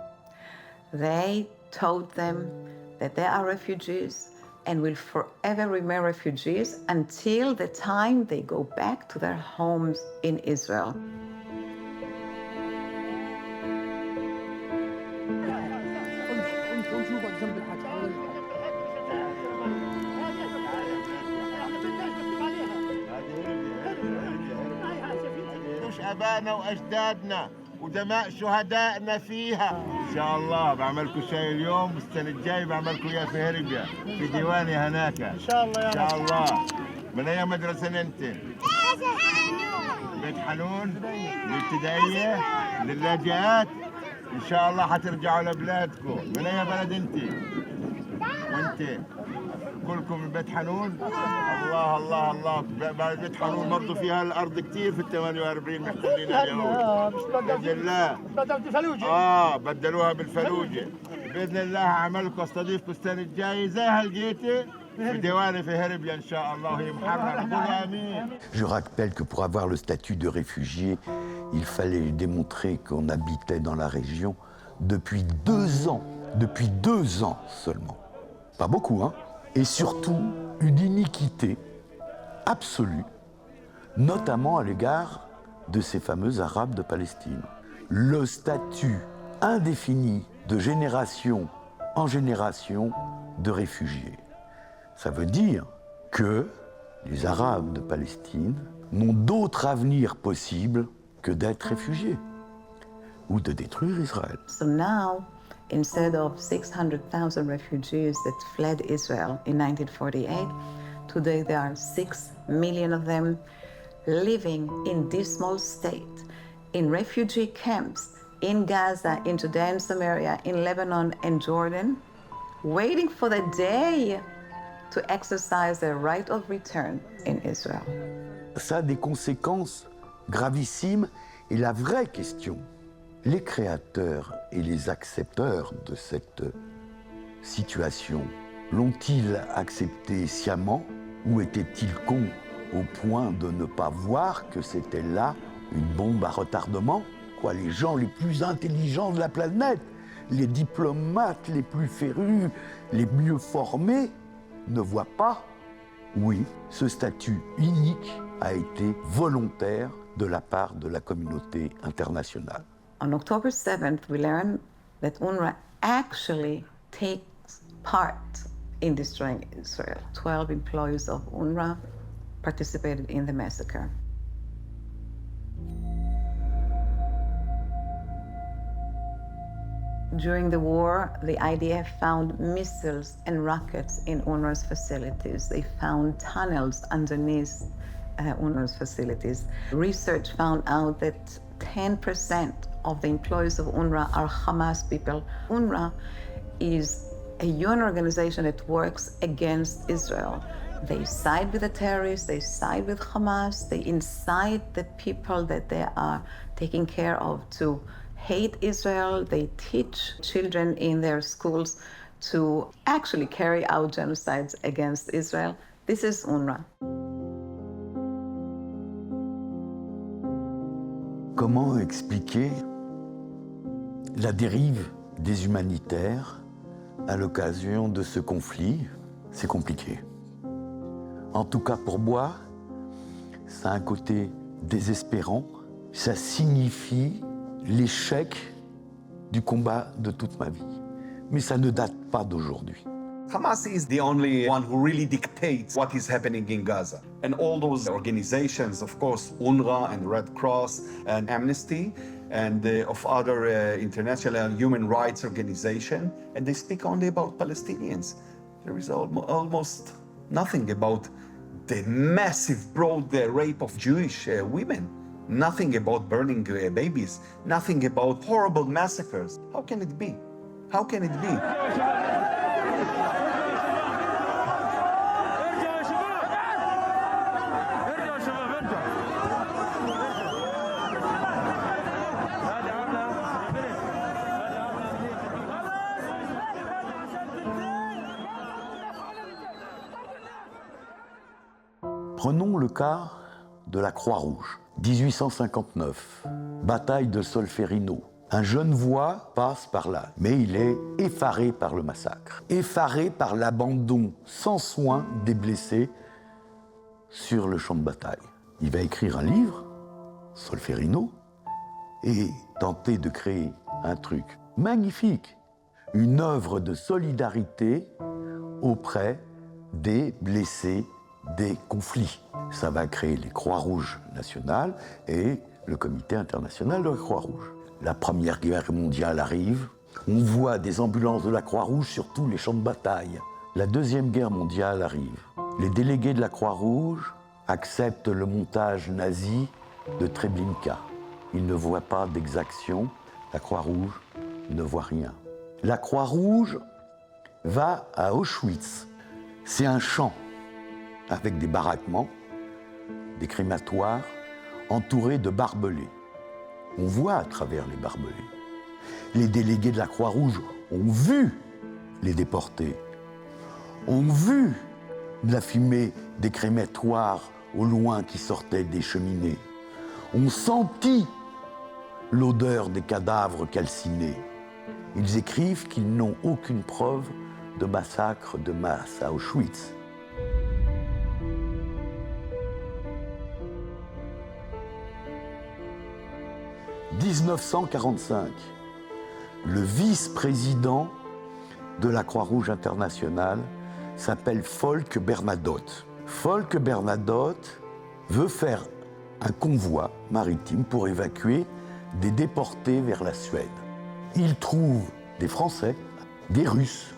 They told them that they are refugees and will forever remain refugees until the time they go back to their homes in Israel. آبائنا وأجدادنا ودماء شهدائنا فيها. إن شاء الله بعملكم شاي اليوم والسنة الجاي بعملكم إياه في هربيا في ديواني هناك. إن شاء الله إن شاء الله. من أي مدرسة أنت؟ بيت حنون الابتدائية للاجئات. إن شاء الله حترجعوا لبلادكم. من أي بلد أنت؟ وأنت؟ كلكم من بيت حنون. الله الله الله. بيت حنون برضه فيها الارض كثير في ال 48 محتلينها اليهود. باذن الله. بدلوها بالفلوجه. باذن الله هعملكم استضيفكم السنه الجايه زي هالجيتي في ديواني في هربيا ان شاء الله وهي محرره. قولوا امين. Je rappelle que pour avoir le statut de réfugié, il fallait démontrer qu'on habitait dans la région depuis 2 ans. Depuis 2 ans seulement. Pas beaucoup, hein? Et surtout une iniquité absolue, notamment à l'égard de ces fameux Arabes de Palestine. Le statut indéfini de génération en génération de réfugiés. Ça veut dire que les Arabes de Palestine n'ont d'autre avenir possible que d'être réfugiés ou de détruire Israël. So now, instead of 600,000 refugees that fled Israel in 1948, today there are 6 million of them living in dismal state, in refugee camps in Gaza, in Judea and Samaria, in Lebanon and Jordan, waiting for the day to exercise their right of return in Israel. Ça a des conséquences gravissimes et la vraie question, les créateurs et les accepteurs de cette situation, l'ont-ils accepté sciemment ou étaient-ils cons au point de ne pas voir que c'était là une bombe à retardement? Quoi, les gens les plus intelligents de la planète, les diplomates les plus férus, les mieux formés, ne voient pas? Oui, ce statut unique a été volontaire de la part de la communauté internationale. On October 7th, we learned that UNRWA actually takes part in destroying Israel. 12 employees of UNRWA participated in the massacre. During the war, the IDF found missiles and rockets in UNRWA's facilities. They found tunnels underneath UNRWA's facilities. Research found out that 10% of the employees of UNRWA are Hamas people. UNRWA is a UN organization that works against Israel. They side with the terrorists, they side with Hamas, they incite the people that they are taking care of to hate Israel. They teach children in their schools to actually carry out genocides against Israel. This is UNRWA. Comment expliquer la dérive des humanitaires à l'occasion de ce conflit? C'est compliqué. En tout cas pour moi, ça a un côté désespérant. Ça signifie l'échec du combat de toute ma vie. Mais ça ne date pas d'aujourd'hui. Hamas is the only one who really dictates what is happening in Gaza. And all those organizations, of course, UNRWA and Red Cross and Amnesty, and of other international human rights organizations, and they speak only about Palestinians. There is almost nothing about the massive, broad rape of Jewish women. Nothing about burning babies. Nothing about horrible massacres. How can it be? How can it be? Prenons le cas de la Croix-Rouge. 1859, bataille de Solferino. Un jeune voix passe par là, mais il est effaré par le massacre, effaré par l'abandon sans soin des blessés sur le champ de bataille. Il va écrire un livre, Solferino, et tenter de créer un truc magnifique, une œuvre de solidarité auprès des blessés des conflits. Ça va créer les Croix-Rouges nationales et le Comité international de la Croix-Rouge. La Première Guerre mondiale arrive, on voit des ambulances de la Croix-Rouge sur tous les champs de bataille. La Deuxième Guerre mondiale arrive. Les délégués de la Croix-Rouge acceptent le montage nazi de Treblinka. Ils ne voient pas d'exaction, la Croix-Rouge ne voit rien. La Croix-Rouge va à Auschwitz. C'est un champ avec des baraquements, des crématoires, entourés de barbelés. On voit à travers les barbelés. Les délégués de la Croix-Rouge ont vu les déportés, ont vu la fumée des crématoires au loin qui sortait des cheminées, ont senti l'odeur des cadavres calcinés. Ils écrivent qu'ils n'ont aucune preuve de massacre de masse à Auschwitz. « 1945, le vice-président de la Croix-Rouge internationale s'appelle Folke Bernadotte. Folke Bernadotte veut faire un convoi maritime pour évacuer des déportés vers la Suède. Il trouve des Français, des Russes,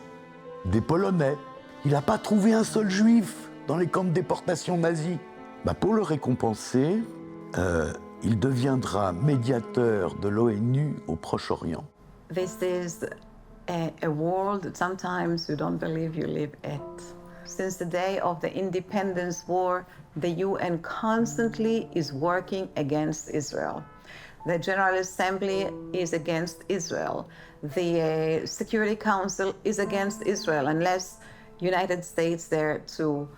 des Polonais. Il n'a pas trouvé un seul Juif dans les camps de déportation nazis. Pour le récompenser, il deviendra médiateur de l'ONU au Proche-Orient. This is a world sometimes you don't believe you live at. Since the day of the independence war, the UN constantly is working against Israel. The General Assembly is against Israel. The Security Council is against Israel, unless United States there to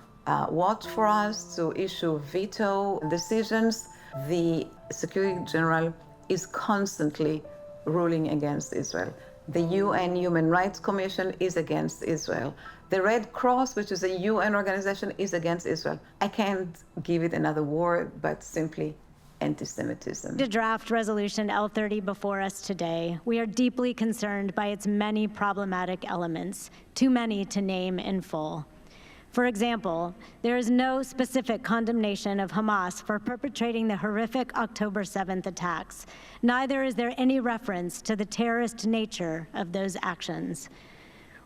watch for us, to issue veto decisions. The Security General is constantly ruling against Israel. The UN Human Rights Commission is against Israel. The Red Cross, which is a UN organization, is against Israel. I can't give it another word, but simply anti-Semitism. To draft Resolution L30 before us today, we are deeply concerned by its many problematic elements, too many to name in full. For example, there is no specific condemnation of Hamas for perpetrating the horrific October 7th attacks. Neither is there any reference to the terrorist nature of those actions.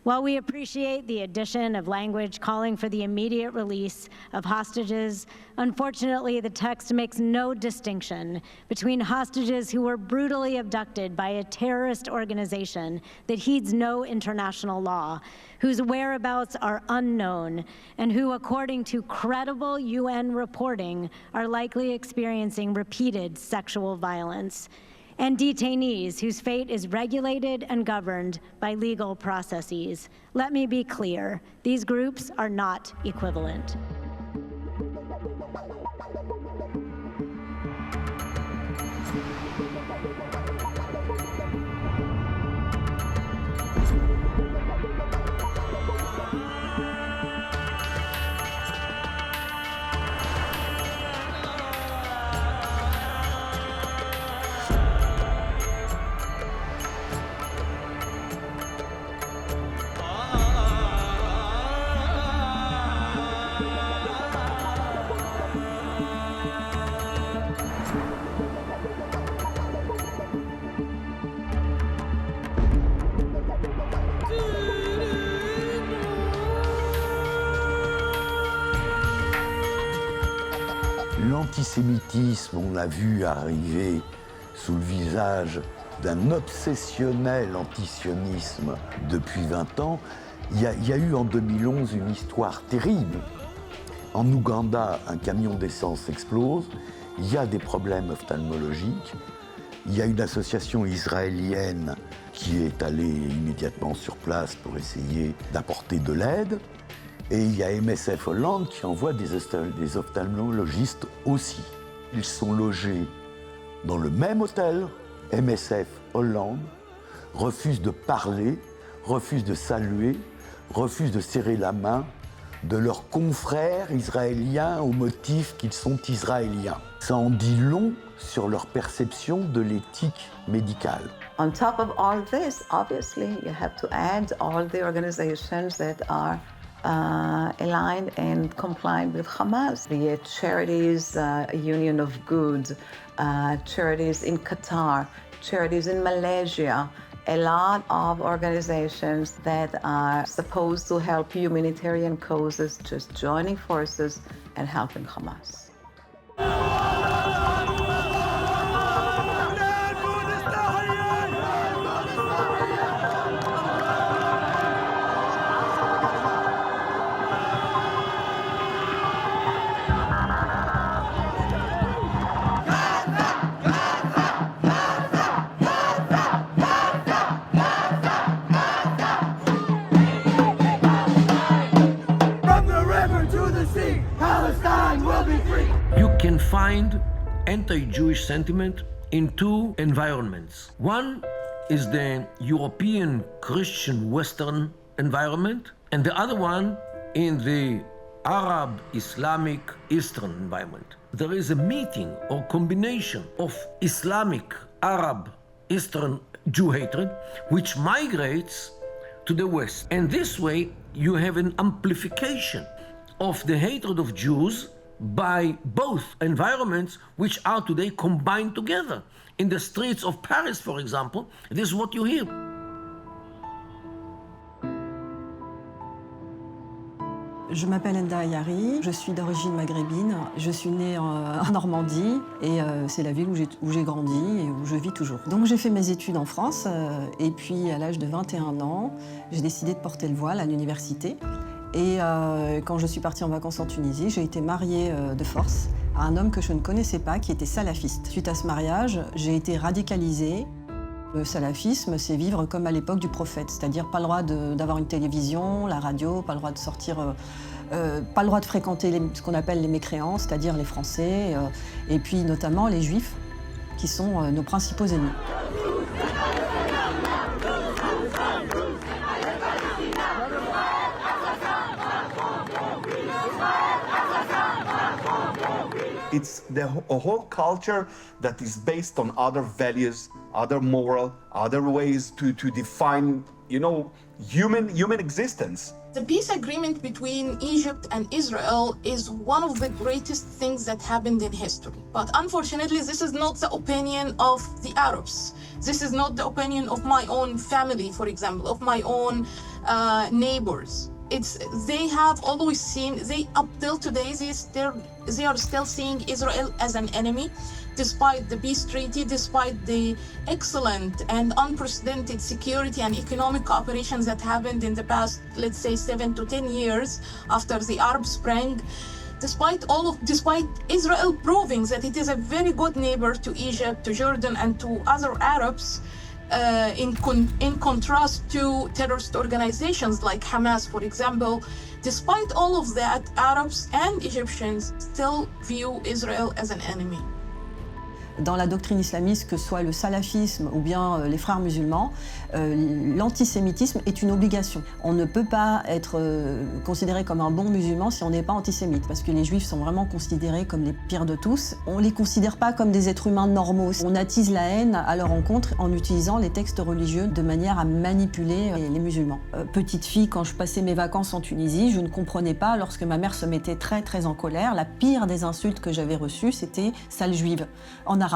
While we appreciate the addition of language calling for the immediate release of hostages, unfortunately, the text makes no distinction between hostages who were brutally abducted by a terrorist organization that heeds no international law, whose whereabouts are unknown, and who, according to credible UN reporting, are likely experiencing repeated sexual violence, and detainees whose fate is regulated and governed by legal processes. Let me be clear, these groups are not equivalent. L'antisémitisme, on l'a vu arriver sous le visage d'un obsessionnel antisionisme depuis 20 ans. Il y a eu en 2011 une histoire terrible. En Ouganda, un camion d'essence explose. Il y a des problèmes ophtalmologiques. Il y a une association israélienne qui est allée immédiatement sur place pour essayer d'apporter de l'aide. Et il y a MSF Hollande qui envoie des ophtalmologistes aussi. Ils sont logés dans le même hôtel. MSF Hollande refuse de parler, refuse de saluer, refuse de serrer la main de leurs confrères israéliens au motif qu'ils sont israéliens. Ça en dit long sur leur perception de l'éthique médicale. On top of all this, obviously, you have to add all the organizations that are aligned and compliant with Hamas. The charities, Union of Good, charities in Qatar, charities in Malaysia, a lot of organizations that are supposed to help humanitarian causes just joining forces and helping Hamas. You can find anti-Jewish sentiment in two environments. One is the European Christian Western environment, and the other one in the Arab Islamic Eastern environment. There is a meeting or combination of Islamic, Arab, Eastern Jew hatred, which migrates to the West. And this way, you have an amplification of the hatred of Jews by both environments, which are today combined together. In the streets of Paris, for example, this is what you hear. Je m'appelle Enda Ayari, je suis d'origine maghrébine, je suis née en Normandie et c'est la ville où j'ai grandi et où je vis toujours. Donc j'ai fait mes études en France et puis à l'âge de 21 ans, j'ai décidé de porter le voile à l'université. Et quand je suis partie en vacances en Tunisie, j'ai été mariée de force à un homme que je ne connaissais pas, qui était salafiste. Suite à ce mariage, j'ai été radicalisée. Le salafisme, c'est vivre comme à l'époque du prophète, c'est-à-dire pas le droit d'avoir une télévision, la radio, pas le droit de sortir, pas le droit de fréquenter ce qu'on appelle les mécréants, c'est-à-dire les Français, et puis notamment les Juifs, qui sont nos principaux ennemis. It's a whole culture that is based on other values, other moral, other ways to define, you know, human existence. The peace agreement between Egypt and Israel is one of the greatest things that happened in history. But unfortunately, this is not the opinion of the Arabs. This is not the opinion of my own family, for example, of my own neighbors. They have always seen, up till today, they are still seeing Israel as an enemy, despite the peace treaty, despite the excellent and unprecedented security and economic cooperation that happened in the past, let's say, 7 to 10 years after the Arab Spring. Despite Israel proving that it is a very good neighbor to Egypt, to Jordan, and to other Arabs, in contrast to terrorist organizations like Hamas, for example. Despite all of that, Arabs and Egyptians still view Israel as an enemy. Dans la doctrine islamiste, que ce soit le salafisme ou bien les frères musulmans, l'antisémitisme est une obligation. On ne peut pas être considéré comme un bon musulman si on n'est pas antisémite, parce que les juifs sont vraiment considérés comme les pires de tous. On ne les considère pas comme des êtres humains normaux. On attise la haine à leur encontre en utilisant les textes religieux de manière à manipuler les musulmans. Petite fille, quand je passais mes vacances en Tunisie, je ne comprenais pas, lorsque ma mère se mettait très très en colère, la pire des insultes que j'avais reçues, c'était « sale juive » en arabe.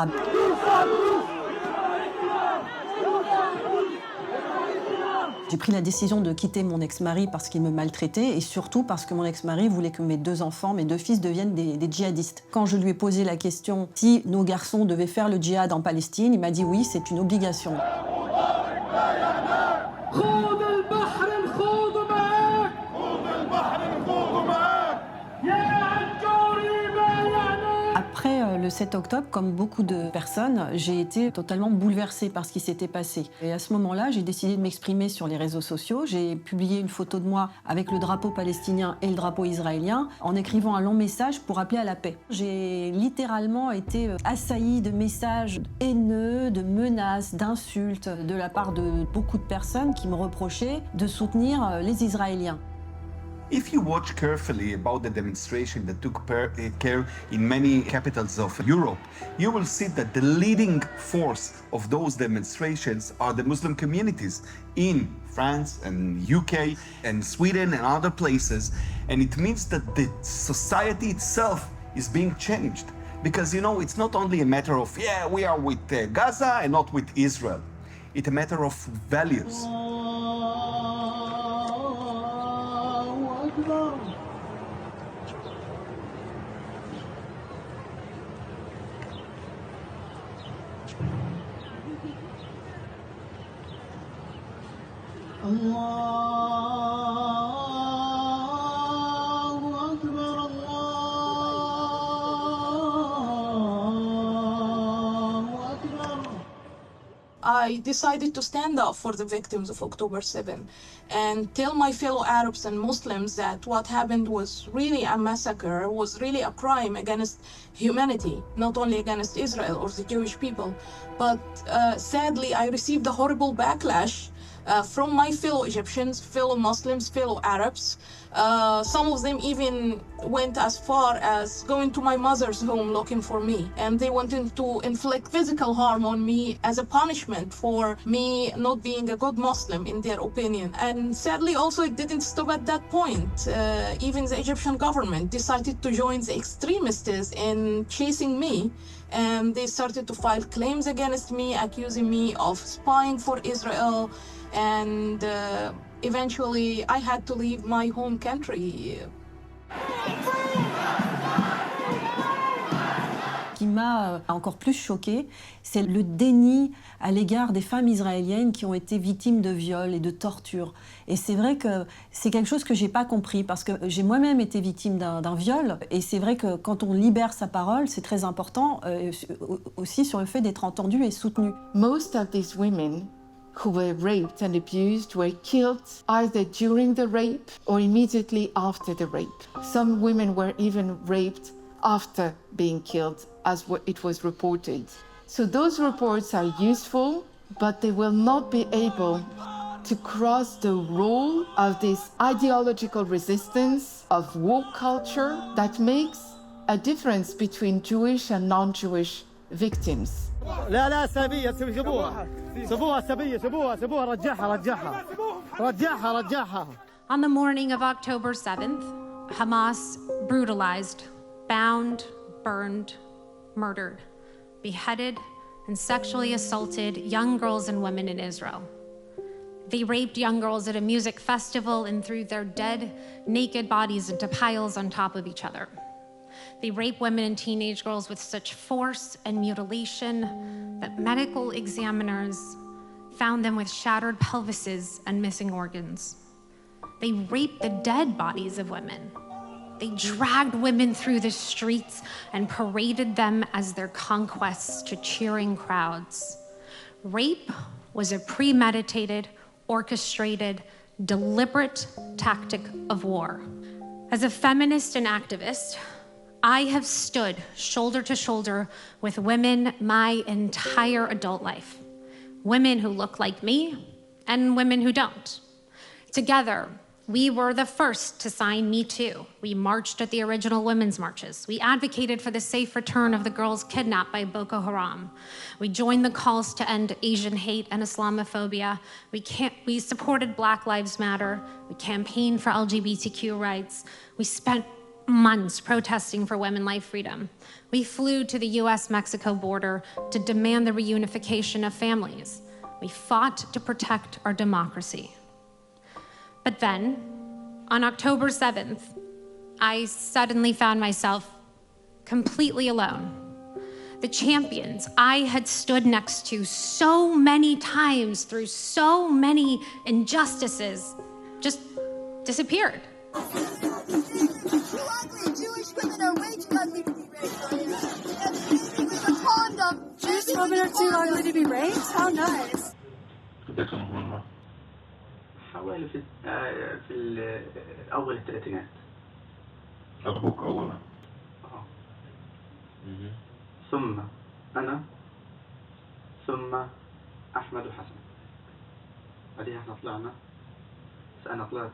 J'ai pris la décision de quitter mon ex-mari parce qu'il me maltraitait et surtout parce que mon ex-mari voulait que mes deux enfants, mes deux fils deviennent des djihadistes. Quand je lui ai posé la question si nos garçons devaient faire le djihad en Palestine, il m'a dit oui, c'est une obligation. Après le 7 octobre, comme beaucoup de personnes, j'ai été totalement bouleversée par ce qui s'était passé. Et à ce moment-là, j'ai décidé de m'exprimer sur les réseaux sociaux. J'ai publié une photo de moi avec le drapeau palestinien et le drapeau israélien en écrivant un long message pour appeler à la paix. J'ai littéralement été assaillie de messages haineux, de menaces, d'insultes de la part de beaucoup de personnes qui me reprochaient de soutenir les Israéliens. If you watch carefully about the demonstration that took care in many capitals of Europe, you will see that the leading force of those demonstrations are the Muslim communities in France and UK and Sweden and other places. And it means that the society itself is being changed. Because, you know, it's not only a matter of, yeah, we are with Gaza and not with Israel. It's a matter of values. I decided to stand up for the victims of October 7 and tell my fellow Arabs and Muslims that what happened was really a massacre, was really a crime against humanity, not only against Israel or the Jewish people. But sadly, I received a horrible backlash from my fellow Egyptians, fellow Muslims, fellow Arabs. Some of them even went as far as going to my mother's home looking for me, and they wanted to inflict physical harm on me as a punishment for me not being a good Muslim in their opinion. And sadly also it didn't stop at that point. Even the Egyptian government decided to join the extremists in chasing me, and they started to file claims against me, accusing me of spying for Israel, and eventually I had to leave my home country. Ce qui m'a encore plus choquée, c'est le déni à l'égard des femmes israéliennes qui ont été victimes de viols et de tortures. Et c'est vrai que c'est quelque chose que j'ai pas compris, parce que j'ai moi-même été victime d'un viol, et c'est vrai que quand on libère sa parole, c'est très important aussi sur le fait d'être entendu et soutenu. Most of these women who were raped and abused were killed either during the rape or immediately after the rape. Some women were even raped after being killed, as it was reported. So those reports are useful, but they will not be able to cross the role of this ideological resistance of woke culture that makes a difference between Jewish and non-Jewish victims. لا سبية سبوها سبوها رجعها. On the morning of October 7th, Hamas brutalized, bound, burned, murdered, beheaded, and sexually assaulted young girls and women in Israel. They raped young girls at a music festival and threw their dead, naked bodies into piles on top of each other. They rape women and teenage girls with such force and mutilation that medical examiners found them with shattered pelvises and missing organs. They raped the dead bodies of women. They dragged women through the streets and paraded them as their conquests to cheering crowds. Rape was a premeditated, orchestrated, deliberate tactic of war. As a feminist and activist, I have stood shoulder to shoulder with women my entire adult life. Women who look like me and women who don't. Together, we were the first to sign Me Too. We marched at the original women's marches. We advocated for the safe return of the girls kidnapped by Boko Haram. We joined the calls to end Asian hate and Islamophobia. We supported Black Lives Matter. We campaigned for LGBTQ rights. We spent months protesting for women life freedom. We flew to the US-Mexico border to demand the reunification of families. We fought to protect our democracy. But then, on October 7th, I suddenly found myself completely alone. The champions I had stood next to so many times through so many injustices just disappeared. Jewish women are way too ugly to be raped. And with a condom. Jewish women are too ugly to be raped? How nice. حوالي في أول الثلاثينات. أبوك أولا. ثم أنا ثم أحمد وحسن. بعدين احنا طلعنا. أنا طلعت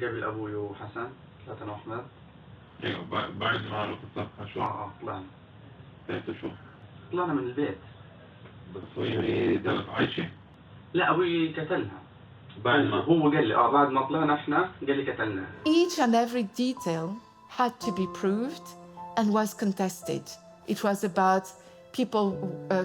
قبل أبوي وحسن. طلعت أنا وأحمد. ايوه بعد ما عرفت شو؟ طلعنا. كيف شو؟ طلعنا من البيت. بس هي ضلت عايشة؟ لا أبوي قتلها. هو قال لي بعد ما طلعنا احنا قال لي قتلنا. Each and every detail had to be proved and was contested. It was about people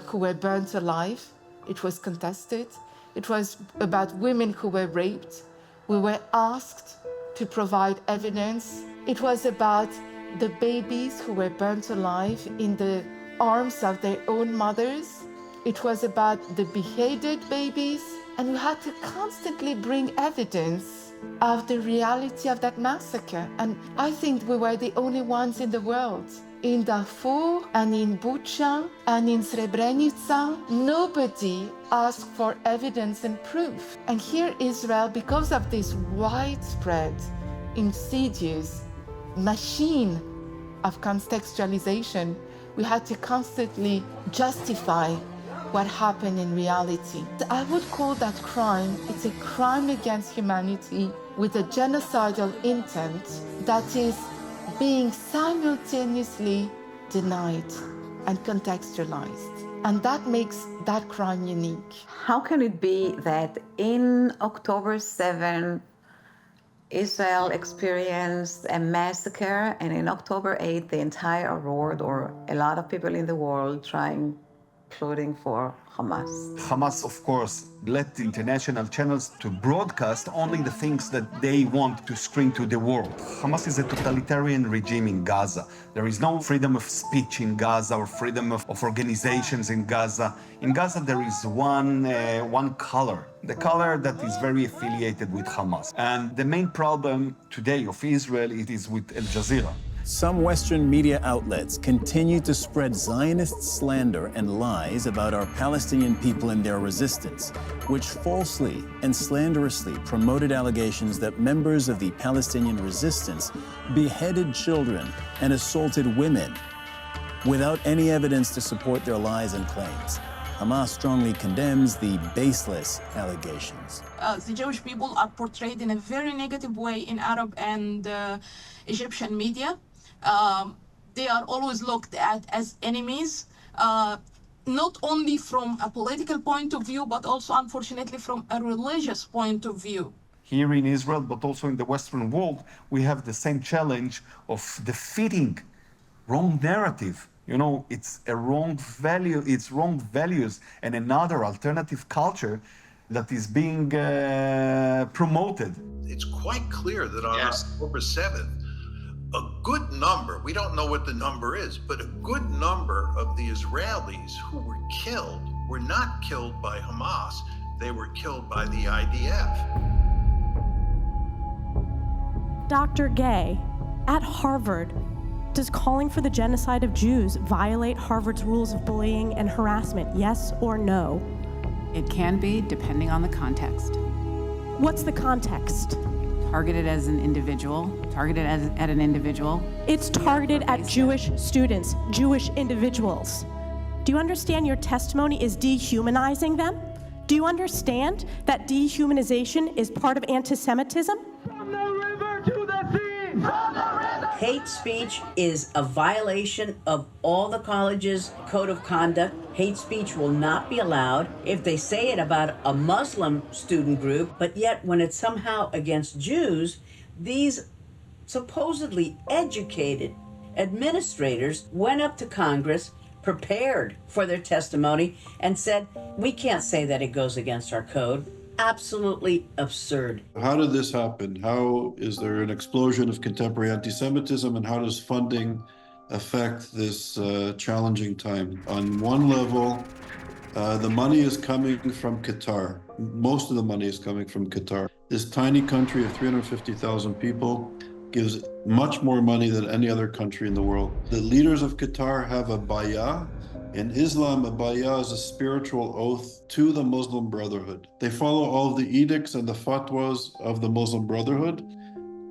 who were burnt alive. It was contested. It was about women who were raped. We were asked to provide evidence. It was about the babies who were burnt alive in the arms of their own mothers. It was about the beheaded babies. And we had to constantly bring evidence of the reality of that massacre. And I think we were the only ones in the world. In Darfur and in Bucha and in Srebrenica, nobody asked for evidence and proof. And here Israel, because of this widespread, insidious machine of contextualization, we had to constantly justify what happened in reality. I would call that crime, it's a crime against humanity with a genocidal intent that is being simultaneously denied and contextualized. And that makes that crime unique. How can it be that in October 7, Israel experienced a massacre, and in October 8, the entire world, or a lot of people in the world, including for Hamas? Hamas, of course, let the international channels to broadcast only the things that they want to screen to the world. Hamas is a totalitarian regime in Gaza. There is no freedom of speech in Gaza or freedom of organizations in Gaza. In Gaza, there is one color, the color that is very affiliated with Hamas. And the main problem today of Israel, it is with Al Jazeera. Some Western media outlets continue to spread Zionist slander and lies about our Palestinian people and their resistance, which falsely and slanderously promoted allegations that members of the Palestinian resistance beheaded children and assaulted women without any evidence to support their lies and claims. Hamas strongly condemns the baseless allegations. The Jewish people are portrayed in a very negative way in Arab and Egyptian media. They are always looked at as enemies, not only from a political point of view, but also, unfortunately, from a religious point of view. Here in Israel, but also in the Western world, we have the same challenge of defeating wrong narrative. You know, it's a wrong value, it's wrong values and another alternative culture that is being promoted. It's quite clear that on October 7th, a good number, we don't know what the number is, but a good number of the Israelis who were killed were not killed by Hamas, they were killed by the IDF. Dr. Gay, at Harvard, does calling for the genocide of Jews violate Harvard's rules of bullying and harassment, yes or no? It can be, depending on the context. What's the context? Targeted as an individual, targeted at an individual. It's targeted at Jewish students, Jewish individuals. Do you understand your testimony is dehumanizing them? Do you understand that dehumanization is part of anti-Semitism? From the river to the sea! From the river! Hate speech is a violation of all the college's code of conduct. Hate speech will not be allowed if they say it about a Muslim student group, but yet when it's somehow against Jews, these supposedly educated administrators went up to Congress, prepared for their testimony, and said, we can't say that it goes against our code. Absolutely absurd. How did this happen? How is there an explosion of contemporary anti-Semitism, and how does funding affect this challenging time? On one level, the money is coming from Qatar. Most of the money is coming from Qatar. This tiny country of 350,000 people gives much more money than any other country in the world. The leaders of Qatar have a bay'ah. In Islam, a bay'ah is a spiritual oath to the Muslim Brotherhood. They follow all of the edicts and the fatwas of the Muslim Brotherhood.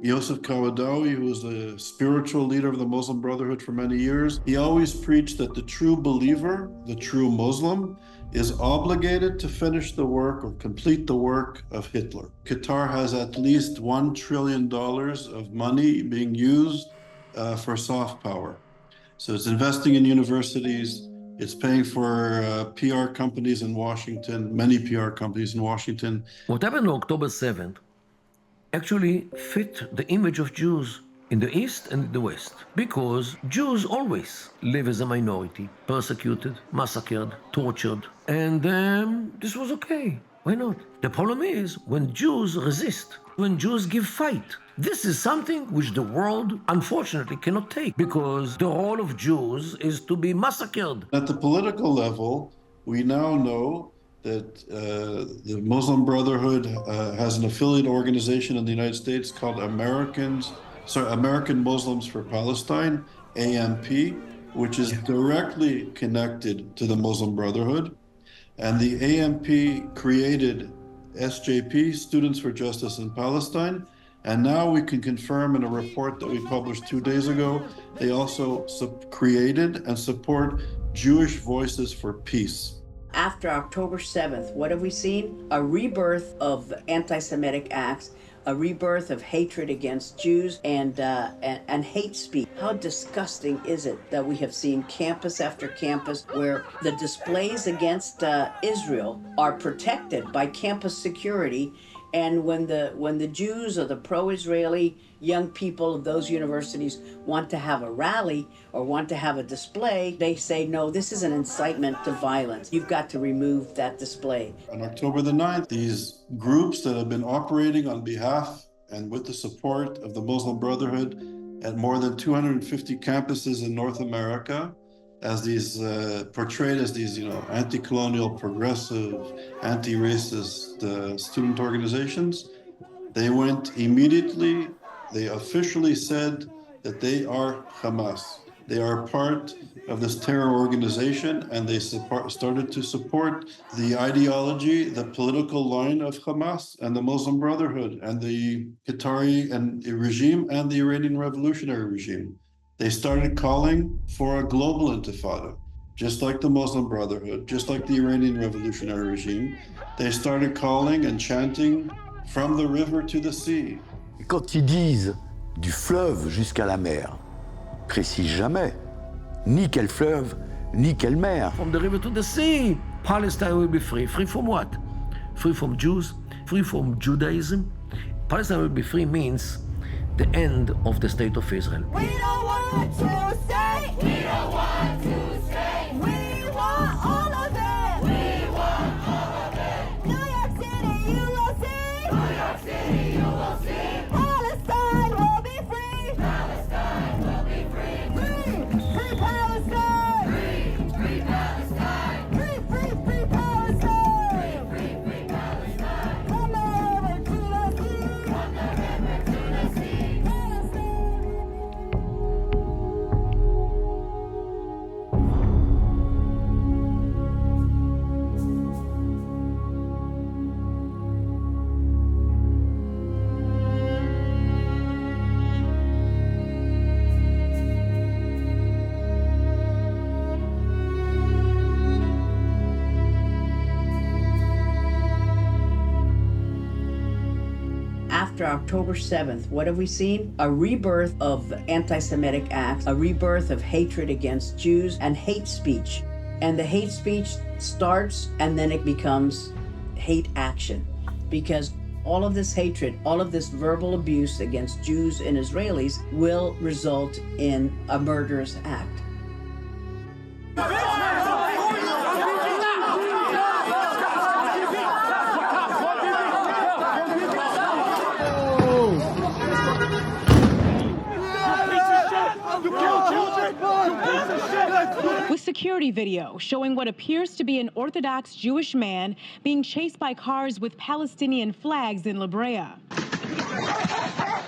Yosef Qaradawi, who was the spiritual leader of the Muslim Brotherhood for many years, he always preached that the true believer, the true Muslim, is obligated to finish the work or complete the work of Hitler. Qatar has at least $1 trillion of money being used for soft power. So it's investing in universities, it's paying for PR companies in Washington, many PR companies in Washington. What happened on October 7th actually fit the image of Jews in the East and the West, because Jews always live as a minority, persecuted, massacred, tortured, and this was okay. Why not? The problem is when Jews resist, when Jews give fight. This is something which the world, unfortunately, cannot take, because the role of Jews is to be massacred. At the political level, we now know that the Muslim Brotherhood has an affiliate organization in the United States called American Muslims for Palestine, AMP, which is directly connected to the Muslim Brotherhood. And the AMP created SJP, Students for Justice in Palestine. And now we can confirm in a report that we published 2 days ago, they also created and support Jewish Voices for Peace. After October 7th, what have we seen? A rebirth of anti-Semitic acts, a rebirth of hatred against Jews and hate speech. How disgusting is it that we have seen campus after campus where the displays against Israel are protected by campus security, and when the Jews or the pro-Israeli young people of those universities want to have a rally or want to have a display, they say, no, this is an incitement to violence. You've got to remove that display. On October the 9th, these groups that have been operating on behalf and with the support of the Muslim Brotherhood at more than 250 campuses in North America, as these portrayed as these, anti-colonial, progressive, anti-racist student organizations, they went immediately. They officially said that they are Hamas. They are part of this terror organization, and they started to support the ideology, the political line of Hamas and the Muslim Brotherhood and the Qatari and the regime and the Iranian revolutionary regime. They started calling for a global intifada, just like the Muslim Brotherhood, just like the Iranian revolutionary regime. They started calling and chanting from the river to the sea. Quand ils disent du fleuve jusqu'à la mer, précisent jamais ni quel fleuve, ni quelle mer. From the river to the sea, Palestine will be free. Free from what? Free from Jews, free from Judaism. Palestine will be free means the end of the state of Israel. We don't want to stay. We don't want to stay. We want all of it. We want all of it. New York City, you will see. New York City, you will see. Palestine will be free. Palestine will be free. Free, free Palestine. Free, free Palestine. Free, free, free Palestine. Free, free, free Palestine. From the river to the sea. From the river to the sea. After October 7th, what have we seen? A rebirth of anti-Semitic acts, a rebirth of hatred against Jews and hate speech. And the hate speech starts and then it becomes hate action, because all of this hatred, all of this verbal abuse against Jews and Israelis will result in a murderous act. With security video showing what appears to be an Orthodox Jewish man being chased by cars with Palestinian flags in La Brea.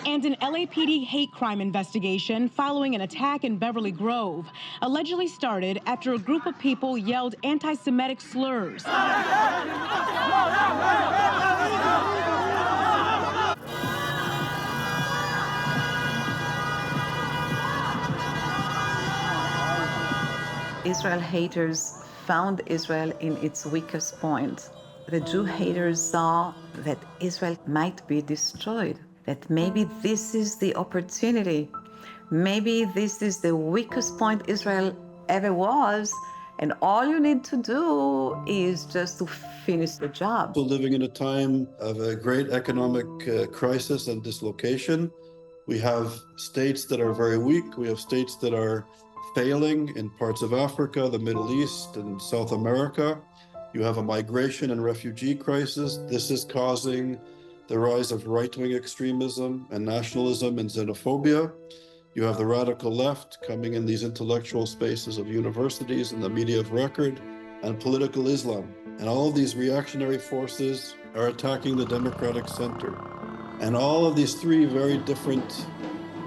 And an LAPD hate crime investigation following an attack in Beverly Grove, allegedly started after a group of people yelled anti-Semitic slurs. Israel haters found Israel in its weakest point. The Jew haters saw that Israel might be destroyed, that maybe this is the opportunity. Maybe this is the weakest point Israel ever was, and all you need to do is just to finish the job. So living in a time of a great economic crisis and dislocation, we have states that are very weak. We have states that are failing in parts of Africa, the Middle East, and South America. You have a migration and refugee crisis. This is causing the rise of right-wing extremism and nationalism and xenophobia. You have the radical left coming in these intellectual spaces of universities and the media of record, and political Islam. And all of these reactionary forces are attacking the democratic center. And all of these three very different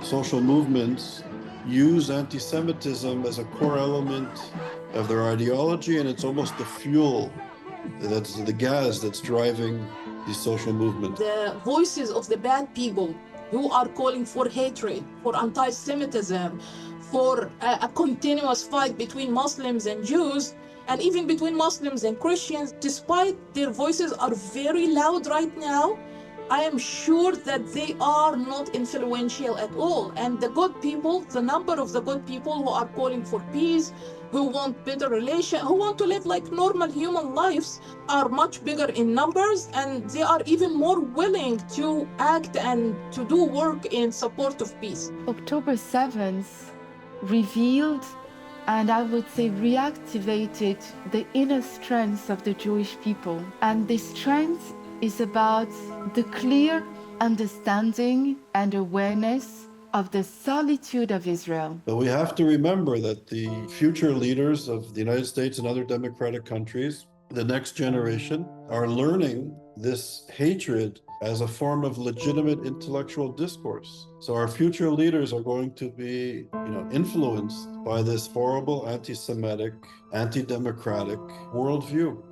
social movements use anti-Semitism as a core element of their ideology, and it's almost the fuel, that's the gas that's driving these social movements. The voices of the bad people who are calling for hatred, for anti-Semitism, for a continuous fight between Muslims and Jews, and even between Muslims and Christians, despite their voices are very loud right now, I am sure that they are not influential at all. And the good people, the number of the good people who are calling for peace, who want better relations, who want to live like normal human lives, are much bigger in numbers, and they are even more willing to act and to do work in support of peace. October 7th revealed, and I would say reactivated, the inner strength of the Jewish people. And this strength is about the clear understanding and awareness of the solitude of Israel. But we have to remember that the future leaders of the United States and other democratic countries, the next generation, are learning this hatred as a form of legitimate intellectual discourse. So our future leaders are going to be, influenced by this horrible anti-Semitic, anti-democratic worldview.